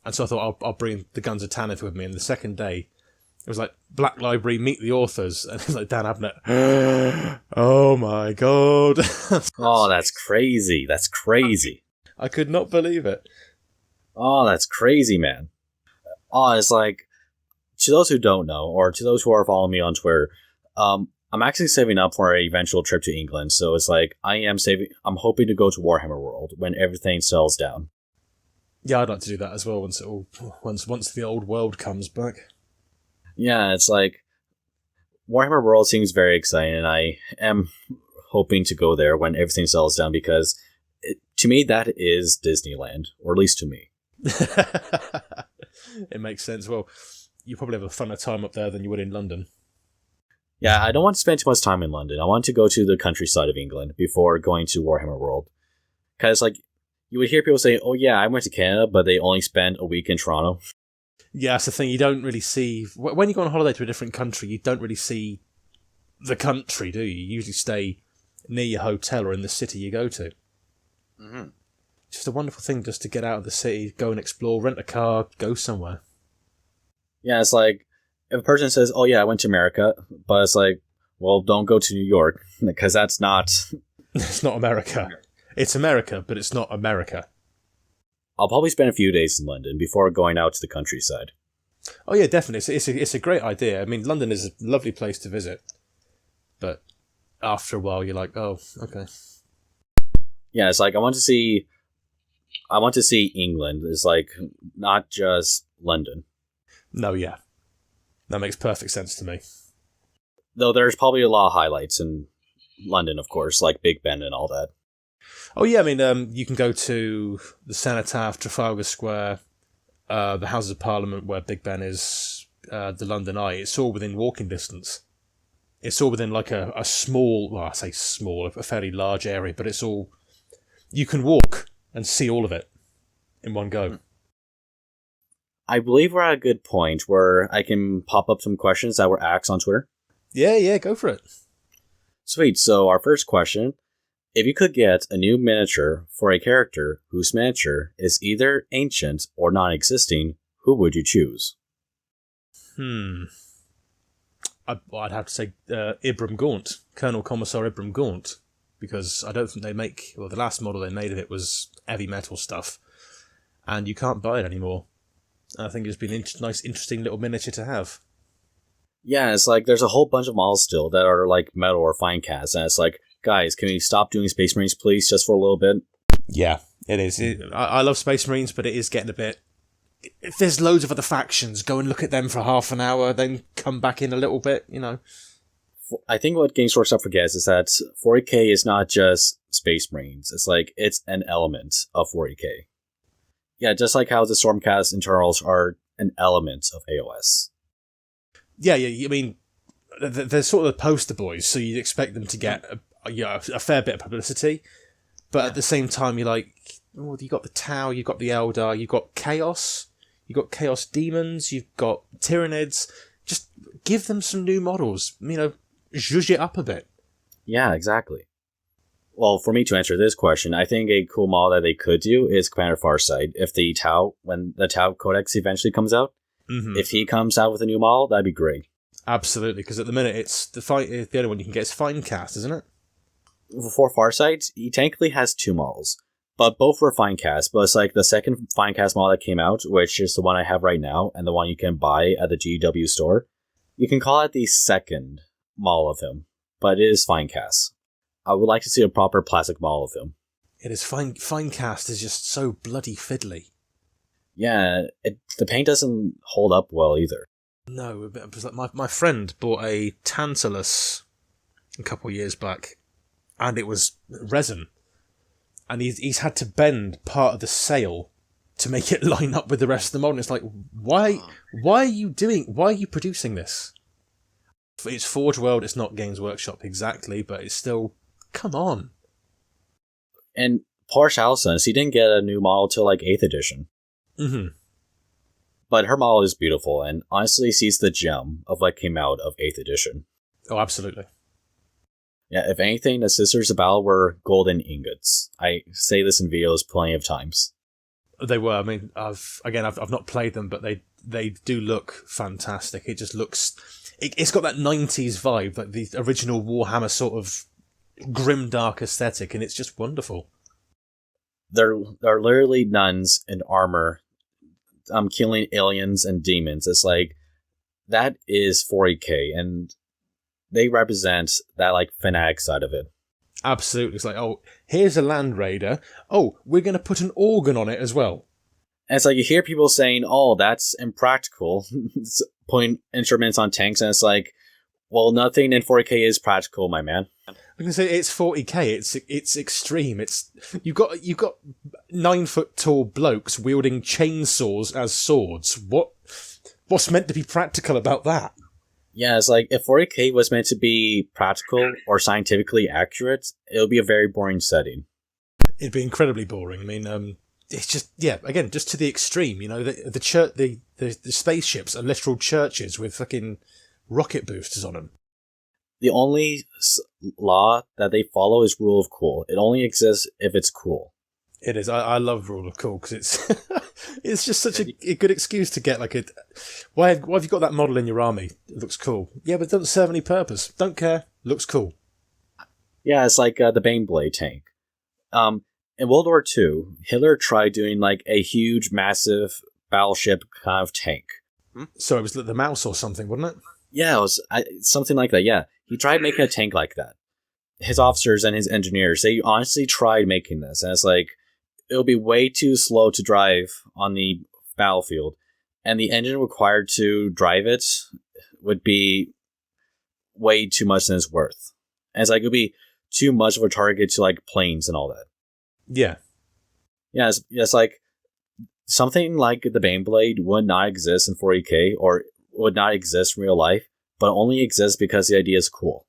And so I thought, I'll bring The Guns of Tanith with me, and the second day, it was like, Black Library, meet the authors. And it was like, Dan Abnett. Oh my god. Oh, that's crazy. That's crazy. I could not believe it. Oh, that's crazy, man. Oh, it's like, to those who don't know, or to those who are following me on Twitter, I'm actually saving up for an eventual trip to England. So it's like, I'm hoping to go to Warhammer World when everything settles down. Yeah, I'd like to do that as well once the old world comes back. Yeah, it's like, Warhammer World seems very exciting, and I am hoping to go there when everything settles down, because to me, that is Disneyland, or at least to me. It makes sense. Well, you probably have a funner time up there than you would in London. Yeah, I don't want to spend too much time in London. I want to go to the countryside of England before going to Warhammer World. Because, like, you would hear people say, oh yeah, I went to Canada, but they only spent a week in Toronto. Yeah, that's the thing. You don't really see... When you go on holiday to a different country, you don't really see the country, do you? You usually stay near your hotel or in the city you go to. Mm-hmm. Just a wonderful thing just to get out of the city, go and explore, rent a car, go somewhere. Yeah, it's like, if a person says, oh yeah, I went to America, but it's like, well, don't go to New York, because that's not... It's not America. It's America, but it's not America. I'll probably spend a few days in London before going out to the countryside. Oh yeah, definitely. It's a great idea. I mean, London is a lovely place to visit, but after a while, you're like, oh, okay. Yeah, it's like I want to see England. It's like not just London. No, yeah, that makes perfect sense to me. Though there's probably a lot of highlights in London, of course, like Big Ben and all that. Oh yeah, I mean, you can go to the Cenotaph, Trafalgar Square, the Houses of Parliament where Big Ben is, the London Eye. It's all within walking distance. It's all within like a small, well, I say small, a fairly large area, but it's all, you can walk and see all of it. in one go. I believe we're at a good point where I can pop up some questions that were asked on Twitter. Yeah, go for it. Sweet. So our first question, if you could get a new miniature for a character whose miniature is either ancient or non-existing, who would you choose? I'd have to say Ibram Gaunt, Colonel Commissar Ibram Gaunt, because I don't think they make... Well, the last model they made of it was heavy metal stuff, and you can't buy it anymore. And I think it's been a nice, interesting little miniature to have. Yeah, it's like there's a whole bunch of models still that are like metal or fine cast, and it's like, guys, can we stop doing Space Marines, please, just for a little bit? Yeah, it is. I love Space Marines, but it is getting a bit... If there's loads of other factions, go and look at them for half an hour, then come back in a little bit, you know. I think what Games Workshop forgets is that 40k is not just Space Marines. It's like, it's an element of 40k. Yeah, just like how the Stormcast internals are an element of AOS. Yeah, I mean, they're sort of the poster boys, so you'd expect them to get a fair bit of publicity, but at the same time, you're like, oh, you got the Tau, you've got the Eldar, you've got Chaos, you've got Chaos Demons, you've got Tyranids. Just give them some new models, you know, zhuzh it up a bit. Yeah, exactly. Well, for me to answer this question, I think a cool model that they could do is Commander Farsight. If the Tau, when the Tau Codex eventually comes out, if he comes out with a new model, that'd be great. Absolutely, because at the minute it's the only one you can get is Finecast, isn't it? For Farsight, he technically has two models, but both were Finecast. But it's like the second Finecast model that came out, which is the one I have right now, and the one you can buy at the GW store. You can call it the second model of him, but it is Finecast. I would like to see a proper plastic model of him. It is Finecast is just so bloody fiddly. Yeah, the paint doesn't hold up well either. No, it was like my friend bought a Tantalus a couple of years back, and it was resin, and he's had to bend part of the sail to make it line up with the rest of the model. And it's like, why are you producing this? It's Forge World, it's not Games Workshop exactly, but it's still, come on. And poor Shalsons, he didn't get a new model till like 8th edition. But her model is beautiful, and honestly sees the gem of what came out of 8th edition. Oh, absolutely. Yeah, if anything, the Sisters of Battle were golden ingots. I say this in videos plenty of times. They were. I mean, I've not played them, but they do look fantastic. It just looks... It's got that 90s vibe, like the original Warhammer sort of grim, dark aesthetic, and it's just wonderful. They're literally nuns in armor, killing aliens and demons. It's like, that is 40k, and they represent that like fanatic side of it. Absolutely. It's like, oh, here's a Land Raider. Oh, we're going to put an organ on it as well. And it's like, you hear people saying, oh, that's impractical, putting instruments on tanks, and it's like, well, nothing in 40k is practical, my man. I can say it's 40k. It's extreme. You got 9 foot tall blokes wielding chainsaws as swords. What's meant to be practical about that? Yeah, it's like, if 40k was meant to be practical or scientifically accurate, it would be a very boring setting. It'd be incredibly boring. I mean, it's just, yeah, again, just to the extreme. You know, the spaceships are literal churches with fucking rocket boosters on them. The only law that they follow is rule of cool. It only exists if it's cool. It is. I love rule of cool because it's it's just such a good excuse to get like a... Why have you got that model in your army? It looks cool. Yeah, but it doesn't serve any purpose. Don't care. Looks cool. Yeah, it's like the Baneblade tank. In World War II, Hitler tried doing like a huge, massive battleship kind of tank. So it was the Mouse or something, wasn't it? Yeah, it was something like that, yeah. He tried making a tank like that. His officers and his engineers, they honestly tried making this, and it's like, it'll be way too slow to drive on the battlefield, and the engine required to drive it would be way too much than it's worth. And it's like, it would be too much of a target to like planes and all that. Yeah. Yeah, it's like, something like the Baneblade would not exist in 40k, or would not exist in real life, but only exists because the idea is cool.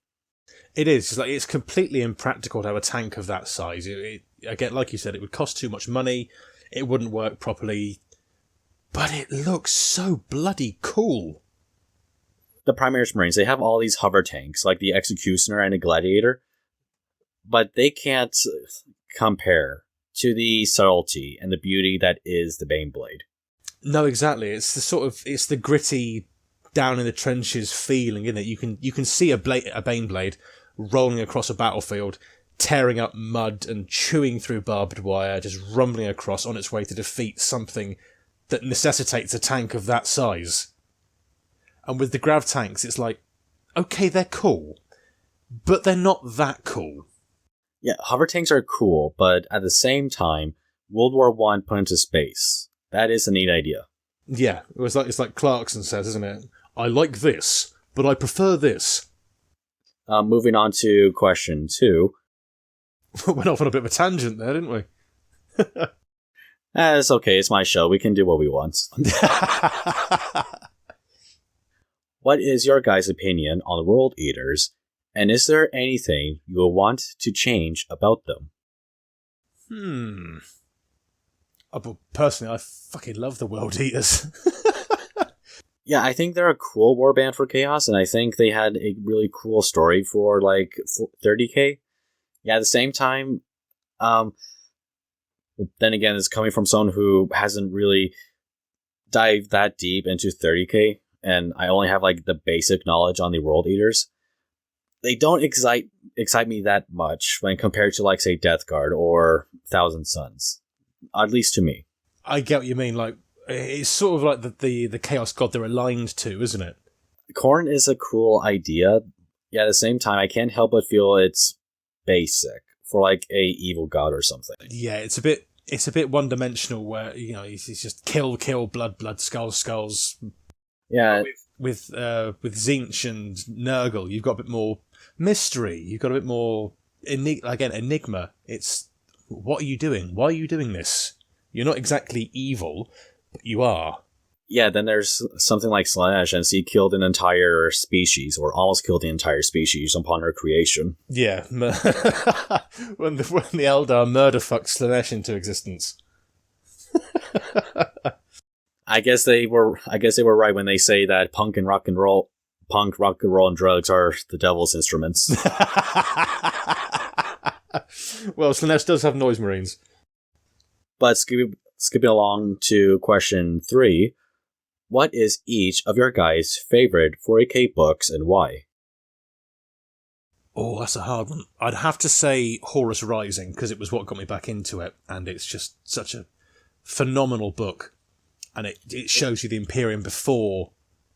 It is. It's completely impractical to have a tank of that size. Again, like you said, it would cost too much money. it wouldn't work properly. But it looks so bloody cool. The Primaris Marines, they have all these hover tanks, like the Executioner and the Gladiator, but they can't compare to the subtlety and the beauty that is the Baneblade. No, exactly. It's the gritty, down in the trenches feeling, isn't it? You can see a Baneblade rolling across a battlefield, tearing up mud and chewing through barbed wire, just rumbling across on its way to defeat something that necessitates a tank of that size. And with the grav tanks, it's like, okay, they're cool, but they're not that cool. Yeah, hover tanks are cool, but at the same time, World War I put into space. That is a neat idea. Yeah, it's like Clarkson says, isn't it? I like this, but I prefer this. Moving on to question 2. Went off on a bit of a tangent there, didn't we? It's okay, it's my show. We can do what we want. What is your guys' opinion on the World Eaters, and is there anything you will want to change about them? Personally, I fucking love the World Eaters. Yeah, I think they're a cool warband for Chaos, and I think they had a really cool story for, 30k. Yeah, at the same time, then again, it's coming from someone who hasn't really dived that deep into 30k, and I only have, the basic knowledge on the World Eaters. They don't excite me that much when compared to, say, Death Guard or Thousand Suns. At least to me. I get what you mean. It's sort of like the Chaos God they're aligned to, isn't it? Khorne is a cool idea. Yeah, at the same time, I can't help but feel it's basic for a evil god or something. Yeah, it's a bit one-dimensional where, he's just kill, blood, skulls. Yeah. With Tzeentch and Nurgle, you've got a bit more mystery. You've got a bit more, enigma. It's, what are you doing? Why are you doing this? You're not exactly evil, but you are. Yeah, then there's something like Slaanesh, and she killed an entire species, or almost killed the entire species upon her creation. Yeah, when the Eldar murder fucked Slaanesh into existence. I guess they were right when they say that punk, rock and roll, and drugs are the devil's instruments. Well, Slaanesh does have noise marines. But skipping along to question 3, what is each of your guys' favorite 40k books and why? Oh, that's a hard one. I'd have to say Horus Rising, because it was what got me back into it, and it's just such a phenomenal book. And it shows you the Imperium before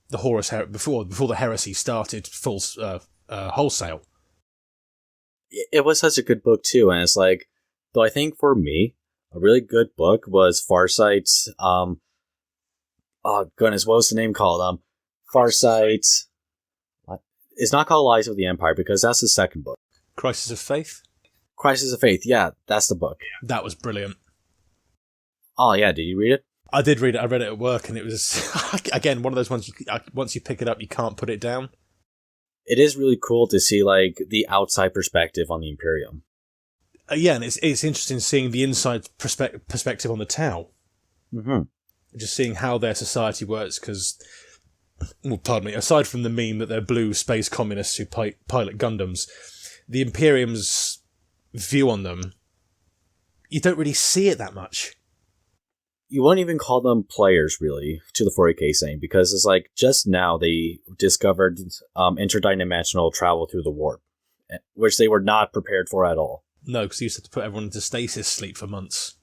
the Horus before the heresy started full wholesale. It was such a good book too, and it's though I think for me a really good book was Farsight's oh goodness, what was the name called? Farsight. It's not called Lies of the Empire because that's the second book. Crisis of Faith? Crisis of Faith, yeah, that's the book. That was brilliant. Oh yeah, did you read it? I did read it. I read it at work, and it was, again, one of those ones, once you pick it up, you can't put it down. It is really cool to see, the outside perspective on the Imperium. Yeah, and it's interesting seeing the inside perspective on the Tau. Mm-hmm. Just seeing how their society works, because, pardon me, aside from the meme that they're blue space communists who pilot Gundams, the Imperium's view on them, you don't really see it that much. You won't even call them players, really, to the 40k scene, because it's just now they discovered interdimensional travel through the warp, which they were not prepared for at all. No, because you used to have to put everyone into stasis sleep for months.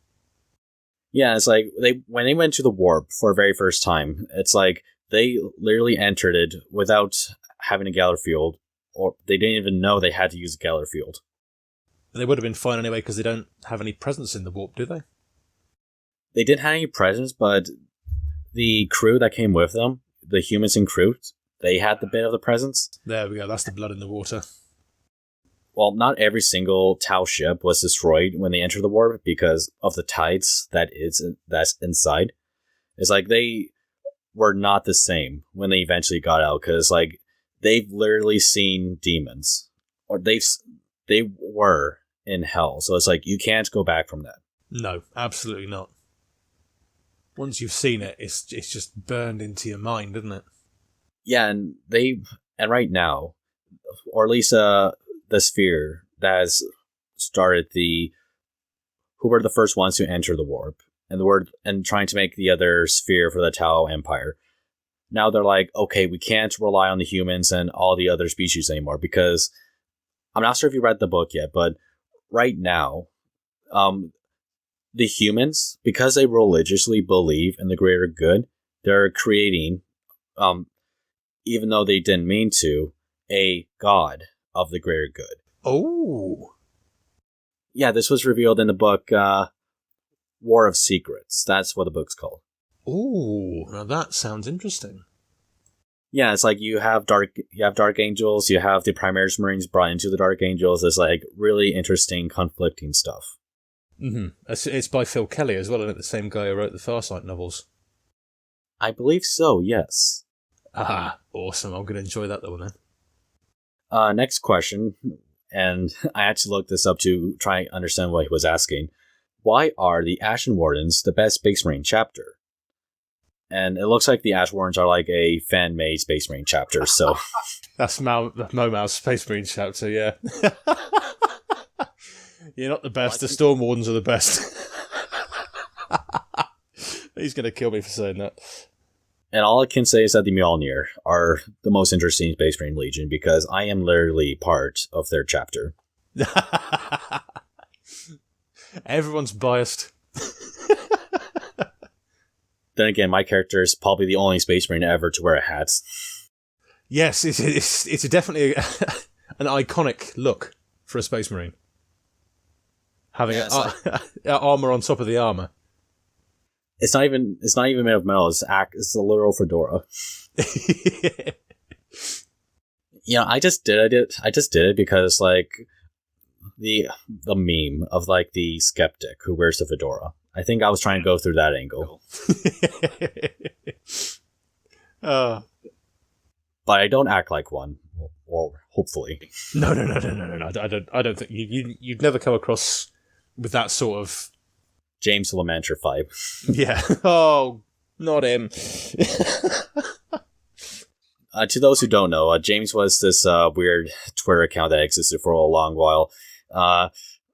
Yeah, it's when they went to the warp for the very first time, it's they literally entered it without having a Galar field, or they didn't even know they had to use a Galar field. They would have been fine anyway, because they don't have any presence in the warp, do they? They didn't have any presence, but the crew that came with them, the humans and crew, they had the bit of the presence. There we go, that's the blood in the water. Well, not every single Tau ship was destroyed when they entered the warp because of the tides that's inside. It's they were not the same when they eventually got out, because they've literally seen demons, or they were in hell. So it's you can't go back from that. No, absolutely not. Once you've seen it, it's just burned into your mind, isn't it? Yeah, and right now, or at least the Sphere that has started who were the first ones to enter the warp, and trying to make the other sphere for the Tau Empire. Now they're like, okay, we can't rely on the humans and all the other species anymore, because I'm not sure if you read the book yet, but right now, the humans, because they religiously believe in the greater good, they're creating, even though they didn't mean to, a god of the greater good. Oh. Yeah, this was revealed in the book War of Secrets. That's what the book's called. Ooh, now that sounds interesting. Yeah, it's like you have dark angels, you have the Primaris Marines brought into the Dark Angels. It's like really interesting, conflicting stuff. Mm-hmm. It's by Phil Kelly as well, isn't it? The same guy who wrote the Farsight novels. I believe so, yes. Ah, awesome. I'm going to enjoy that one then. Next question, and I had to look this up to try and understand what he was asking. Why are the Ashen Wardens the best Space Marine chapter? And it looks like the Ash Wardens are like a fan-made Space Marine chapter, so... That's Momao's Space Marine chapter, yeah. You're not the best, the Storm Wardens are the best. He's going to kill me for saying that. And all I can say is that the Mjolnir are the most interesting Space Marine Legion, because I am literally part of their chapter. Everyone's biased. Then again, my character is probably the only Space Marine ever to wear a hat. Yes, it's definitely an iconic look for a Space Marine. Having armor on top of the armor. It's not even made of metal. It's a literal fedora. I just did it because like the meme of like the skeptic who wears the fedora. I think I was trying to go through that angle. But I don't act like one, or hopefully. No. I don't think you'd never come across with that sort of James Lamenter vibe. Yeah. Oh, not him. To those who don't know, James was this weird Twitter account that existed for a long while.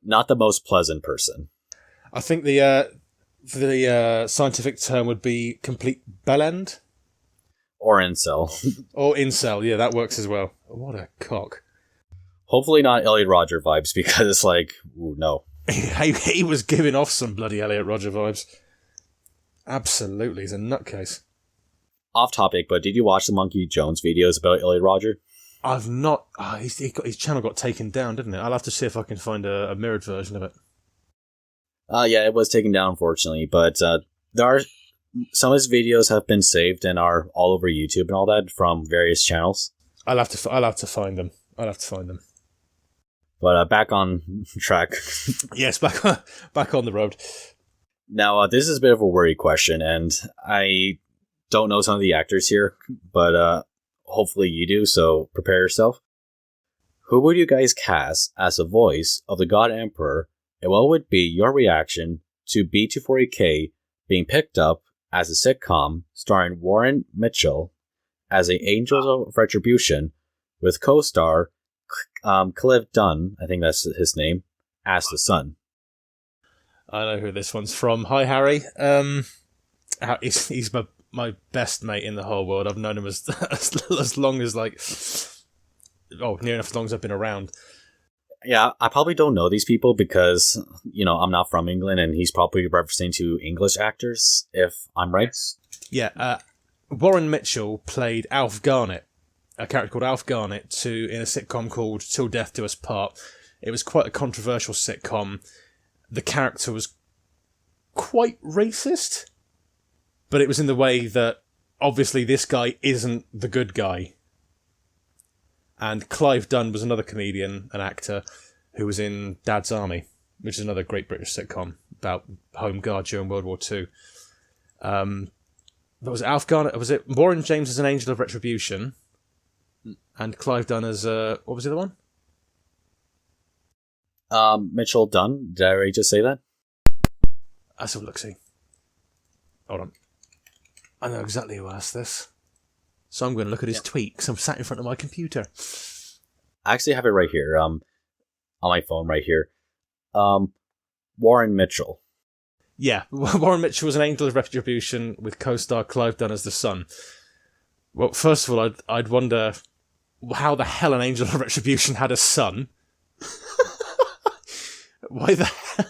Not the most pleasant person. I think the scientific term would be complete bellend. Or incel. Or incel, yeah, that works as well. What a cock. Hopefully not Elliot Rodger vibes, because it's like, ooh, no. He was giving off some bloody Elliot Rodger vibes. Absolutely, he's a nutcase. Off topic, but did you watch the Monkey Jones videos about Elliot Rodger? I've not. His channel got taken down, didn't it? I'll have to see if I can find a mirrored version of it. Yeah, it was taken down, unfortunately, but there are some of his videos have been saved and are all over YouTube and all that from various channels. I'll have to find them. But back on track. Yes, back on the road. Now, this is a bit of a worry question, and I don't know some of the actors here, but hopefully you do, so prepare yourself. Who would you guys cast as the voice of the God Emperor, and what would be your reaction to B240K being picked up as a sitcom starring Warren Mitchell as the Angels of Retribution, with co-star Clive Dunn, I think that's his name, as the son? I know who this one's from. Hi, Harry. He's my best mate in the whole world. I've known him as long as near enough as long as I've been around. Yeah, I probably don't know these people because, I'm not from England, and he's probably referencing to English actors, if I'm right. Yeah, Warren Mitchell played Alf Garnett, a character called Alf Garnett, in a sitcom called Till Death Do Us Part. It was quite a controversial sitcom. The character was quite racist, but it was in the way that, obviously, this guy isn't the good guy. And Clive Dunn was another comedian, an actor, who was in Dad's Army, which is another great British sitcom about Home Guard during World War II. But was it Alf Garnett? Was it Warren James as an Angel of Retribution, and Clive Dunn as what was the other one? Mitchell Dunn. Did I already just say that? Let's have a look-see. Hold on. I know exactly who asked this. So I'm going to look at his tweet because I'm sat in front of my computer. I actually have it right here, on my phone right here. Warren Mitchell. Yeah, Warren Mitchell was an angel of retribution with co-star Clive Dunn as the son. Well, first of all, I'd wonder how the hell an angel of retribution had a son. Why the hell?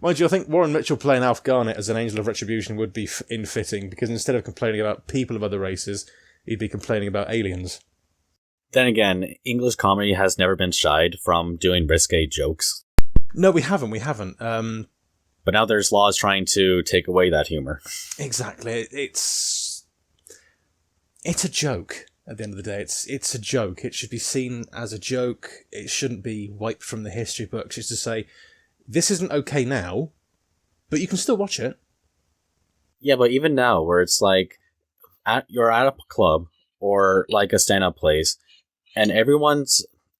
Mind you, I think Warren Mitchell playing Alf Garnett as an angel of retribution would be infitting, because instead of complaining about people of other races, he'd be complaining about aliens. Then again, English comedy has never been shied from doing risque jokes. No, we haven't. But now there's laws trying to take away that humor. Exactly. It's a joke. At the end of the day, it's a joke. It should be seen as a joke. It shouldn't be wiped from the history books. It's to say, this isn't okay now, but you can still watch it. Yeah, but even now, where it's like, you're at a club or like a stand-up place, and everyone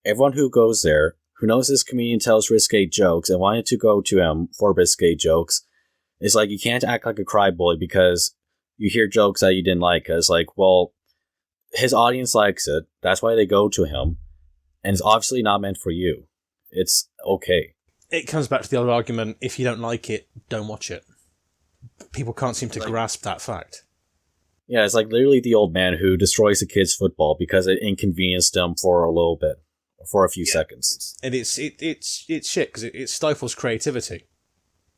who goes there, who knows this comedian tells risque jokes and wanted to go to him for risque jokes, it's like you can't act like a cryboy because you hear jokes that you didn't like. Because, like, well, his audience likes it. That's why they go to him. And it's obviously not meant for you. It's okay. It comes back to the old argument, if you don't like it, don't watch it. People can't seem to grasp that fact. Yeah, it's like literally the old man who destroys a kid's football because it inconvenienced him for a little bit, for a few seconds. And it's shit, because it stifles creativity.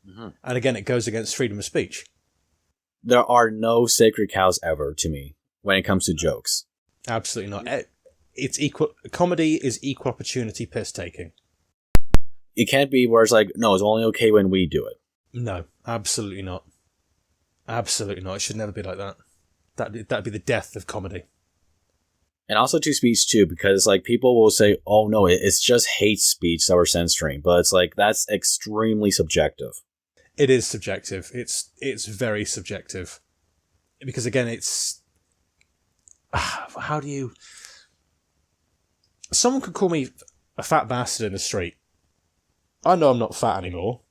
Mm-hmm. And again, it goes against freedom of speech. There are no sacred cows ever, to me, when it comes to jokes. Absolutely not. It's equal. Comedy is equal opportunity piss-taking. It can't be where it's like, no, it's only okay when we do it. No, absolutely not. Absolutely not. It should never be like that. That'd be the death of comedy. And also to speech too, because like people will say, oh no, it's just hate speech that we're censoring. But it's like, that's extremely subjective. It is subjective. It's very subjective. Because again, it's... How do you... Someone could call me a fat bastard in the street. I know I'm not fat anymore.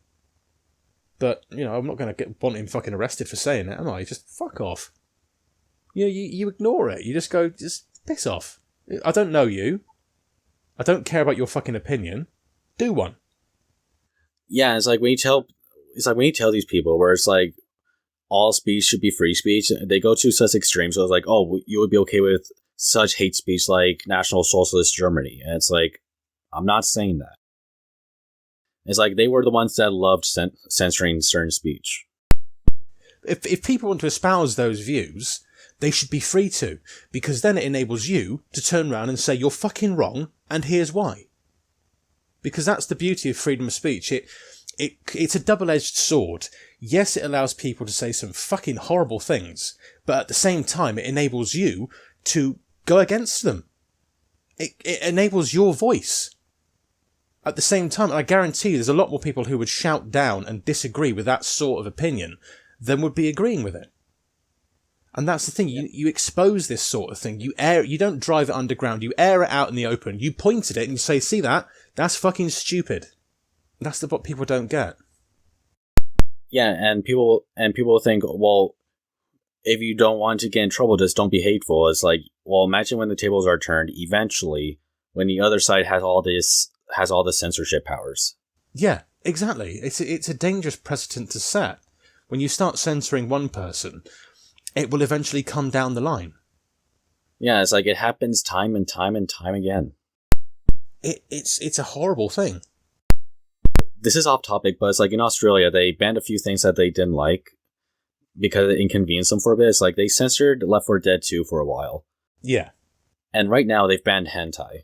But, you know, I'm not going to want him fucking arrested for saying it, am I? Just fuck off. You know, you ignore it. You just go, just piss off. I don't know you. I don't care about your fucking opinion. Do one. Yeah, it's like when you tell these people where it's like all speech should be free speech, they go to such extremes. So it's like, oh, you would be okay with such hate speech like National Socialist Germany. And it's like, I'm not saying that. It's like they were the ones that loved censoring certain speech. If people want to espouse those views, they should be free to, because then it enables you to turn around and say, you're fucking wrong, and here's why. Because that's the beauty of freedom of speech. It's a double-edged sword. Yes, it allows people to say some fucking horrible things, but at the same time, it enables you to go against them. It enables your voice. At the same time, I guarantee there's a lot more people who would shout down and disagree with that sort of opinion than would be agreeing with it. And that's the thing, you expose this sort of thing, you don't drive it underground, you air it out in the open, you point at it and you say, see that? That's fucking stupid. That's what people don't get. Yeah, and people think, well, if you don't want to get in trouble, just don't be hateful. It's like, well, imagine when the tables are turned, eventually, when the other side has all the censorship powers. Yeah, exactly. It's a dangerous precedent to set. When you start censoring one person, it will eventually come down the line. Yeah, it's like it happens time and time and time again. It's a horrible thing. This is off topic, but it's like in Australia, they banned a few things that they didn't like because it inconvenienced them for a bit. It's like they censored Left 4 Dead 2 for a while. Yeah. And right now they've banned hentai.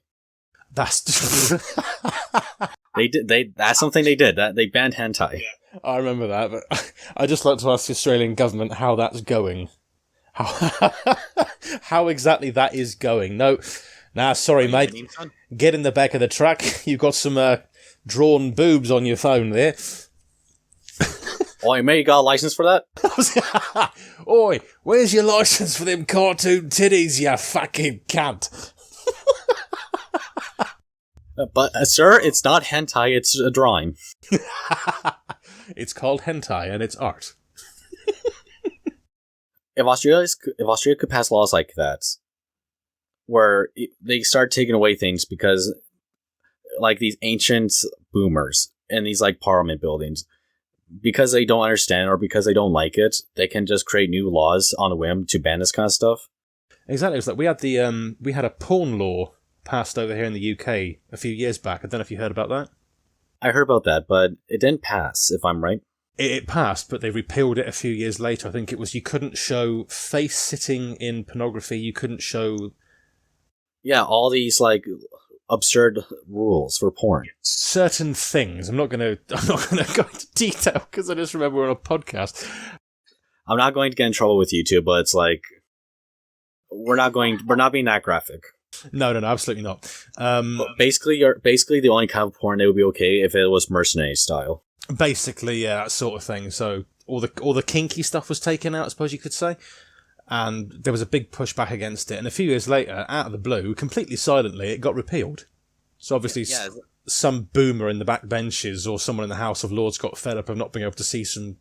That's that's something they did. That they banned hentai. Yeah, I remember that, but I just like to ask the Australian government how that's going. How exactly that is going. Sorry, mate. Get in the back of the truck. You've got some drawn boobs on your phone there. Oi, mate, you got a license for that? Oi, where's your license for them cartoon titties, you fucking cunt? But, sir, it's not hentai, it's a drawing. It's called hentai, and it's art. if Australia could pass laws like that, where they start taking away things because, like, these ancient boomers in these like parliament buildings, because they don't understand or because they don't like it, they can just create new laws on a whim to ban this kind of stuff. Exactly. It was like we had a porn law passed over here in the UK a few years back. I don't know if you heard about that. I heard about that, but it didn't pass, if I'm right. It passed, but they repealed it a few years later. I think it was you couldn't show face sitting in pornography. You couldn't show... Yeah, all these, like, absurd rules for porn. Certain things. I'm not gonna go into detail because I just remember we're on a podcast. I'm not going to get in trouble with YouTube, but it's like we're not being that graphic. No, absolutely not. Basically the only kind of porn that would be okay if it was mercenary style. Basically, yeah, that sort of thing. So all the kinky stuff was taken out, I suppose you could say. And there was a big pushback against it. And a few years later, out of the blue, completely silently, it got repealed. So obviously some boomer in the back benches or someone in the House of Lords got fed up of not being able to see some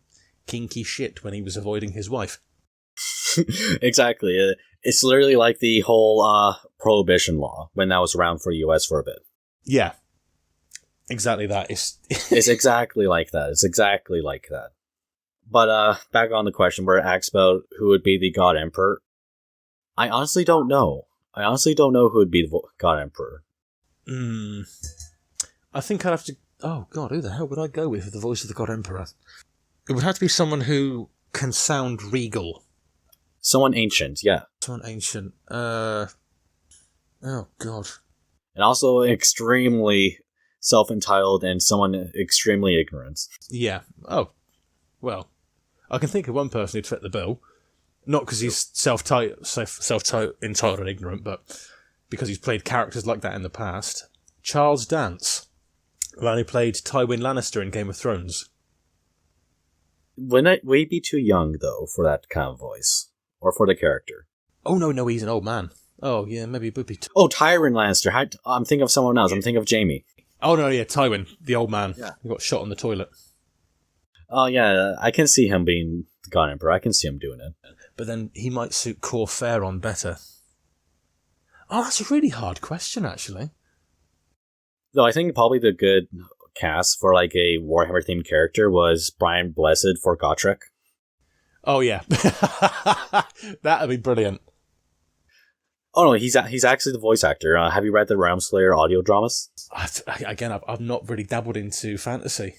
kinky shit when he was avoiding his wife. Exactly. It's literally like the whole prohibition law when that was around for the US for a bit. Yeah. Exactly that. It's exactly like that. It's exactly like that. But back on the question where it asks about who would be the God Emperor. I honestly don't know. Who would be the God Emperor. I think I'd have to... Oh, God, who the hell would I go with the voice of the God Emperor? It would have to be someone who can sound regal. Someone ancient, yeah. Someone ancient. Oh, God. And also extremely self-entitled and someone extremely ignorant. Yeah. Oh, well, I can think of one person who'd fit the bill. Not because he's self-entitled and ignorant, but because he's played characters like that in the past. Charles Dance, the man who played Tywin Lannister in Game of Thrones. Wouldn't we be too young, though, for that kind of voice? Or for the character? Oh, no, he's an old man. Oh, yeah, maybe it would be... Tywin Lannister. I'm thinking of someone else. I'm thinking of Jaime. Oh, no, yeah, Tywin, the old man. Yeah. He got shot on the toilet. Oh, yeah, I can see him being the God Emperor. I can see him doing it. But then he might suit Corferon better. Oh, that's a really hard question, actually. Though I think probably the good cast for like a Warhammer-themed character was Brian Blessed for Gotrek. Oh, yeah. That'd be brilliant. Oh, no, he's actually the voice actor. Have you read the Ram audio dramas? I've not really dabbled into fantasy.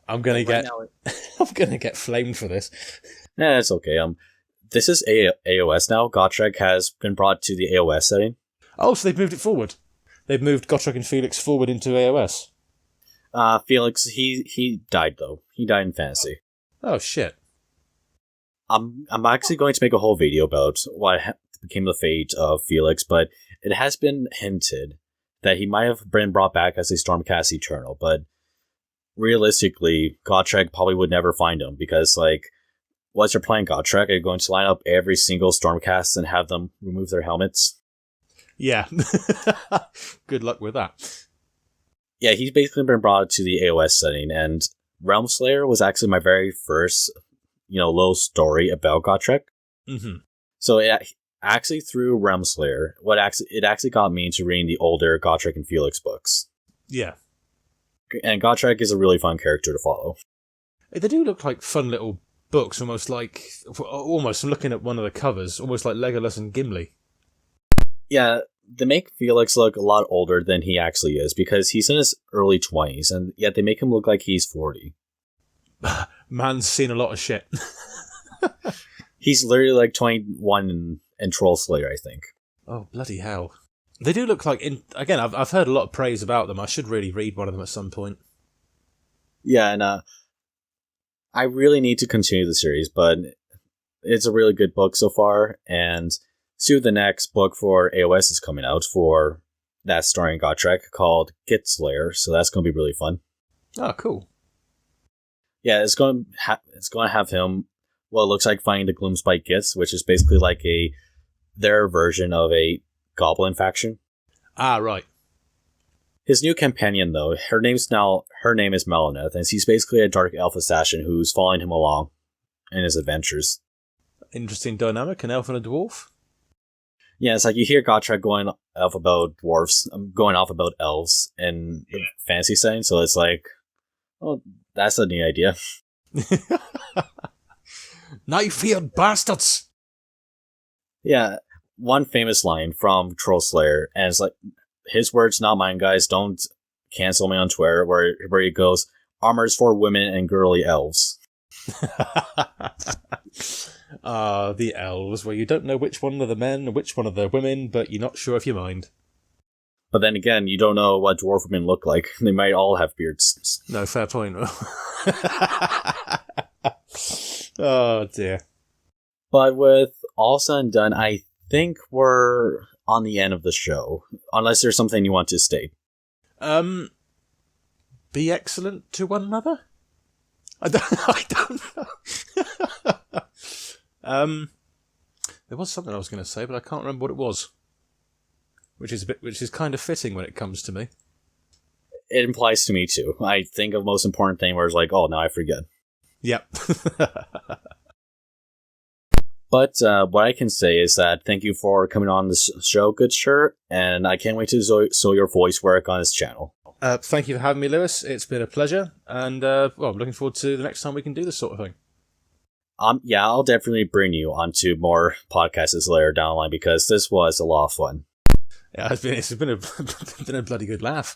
I'm gonna get flamed for this. Yeah, it's okay. This is AOS now. Gotrek has been brought to the AOS setting. Oh, so they've moved it forward. They've moved Gotrek and Felix forward into AOS. Felix, he died though. He died in fantasy. Oh shit. I'm actually going to make a whole video about what became the fate of Felix, but it has been hinted that he might have been brought back as a Stormcast Eternal, but realistically, Gotrek probably would never find him because, like, once you're playing Gotrek, are you going to line up every single Stormcast and have them remove their helmets? Yeah. Good luck with that. Yeah, he's basically been brought to the AOS setting, and Realmslayer was actually my very first, little story about Gotrek. Mm-hmm. So it actually through Realmslayer, it actually got me into reading the older Gotrek and Felix books. Yeah. And Gotrek is a really fun character to follow. They do look like fun little books, almost I'm looking at one of the covers, almost like Legolas and Gimli. Yeah, they make Felix look a lot older than he actually is, because he's in his early 20s, and yet they make him look like he's 40. Man's seen a lot of shit. He's literally like 21 in Troll Slayer, I think. Oh, bloody hell. They do look like... Again, I've heard a lot of praise about them. I should really read one of them at some point. Yeah, and I really need to continue the series, but it's a really good book so far, and soon the next book for AOS is coming out for that starring Gotrek called Git Slayer, so that's going to be really fun. Oh, cool. Yeah, it's going to have him, what it looks like, fighting the Gloomspite Gits, which is basically like their version of a Goblin faction. Ah, right. His new companion, though, her name is Melaneth, and she's basically a dark elf assassin who's following him along in his adventures. Interesting dynamic, an elf and a dwarf. Yeah, it's like you hear Gotrek going off about dwarves, going off about elves in the fantasy setting, so it's like, oh, that's a neat idea. Knife-eared bastards! Yeah, one famous line from Troll Slayer, and it's like, his words, not mine, guys, don't cancel me on Twitter, where he goes, armor's for women and girly elves. The elves, where you don't know which one are the men and which one are the women, but you're not sure if you mind. But then again, you don't know what dwarf women look like. They might all have beards. No, fair point. Oh, dear. But with all said and done, I think we're on the end of the show. Unless there's something you want to state. Be excellent to one another? I don't know. There was something I was going to say, but I can't remember what it was. Which is kind of fitting when it comes to me. It implies to me too. I think of the most important thing where it's like, oh, now I forget. Yep. But what I can say is that thank you for coming on this show, good sir, and I can't wait to show your voice work on this channel. Thank you for having me, Lewis. It's been a pleasure, and I'm looking forward to the next time we can do this sort of thing. Yeah, I'll definitely bring you onto more podcasts later down the line because this was a lot of fun. Yeah, it's been a bloody good laugh.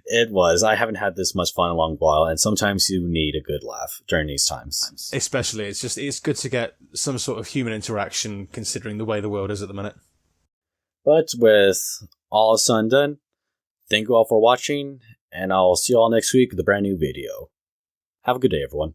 It was. I haven't had this much fun in a long while, and sometimes you need a good laugh during these times. Especially, it's good to get some sort of human interaction considering the way the world is at the minute. But with all said and done, thank you all for watching, and I'll see you all next week with a brand new video. Have a good day, everyone.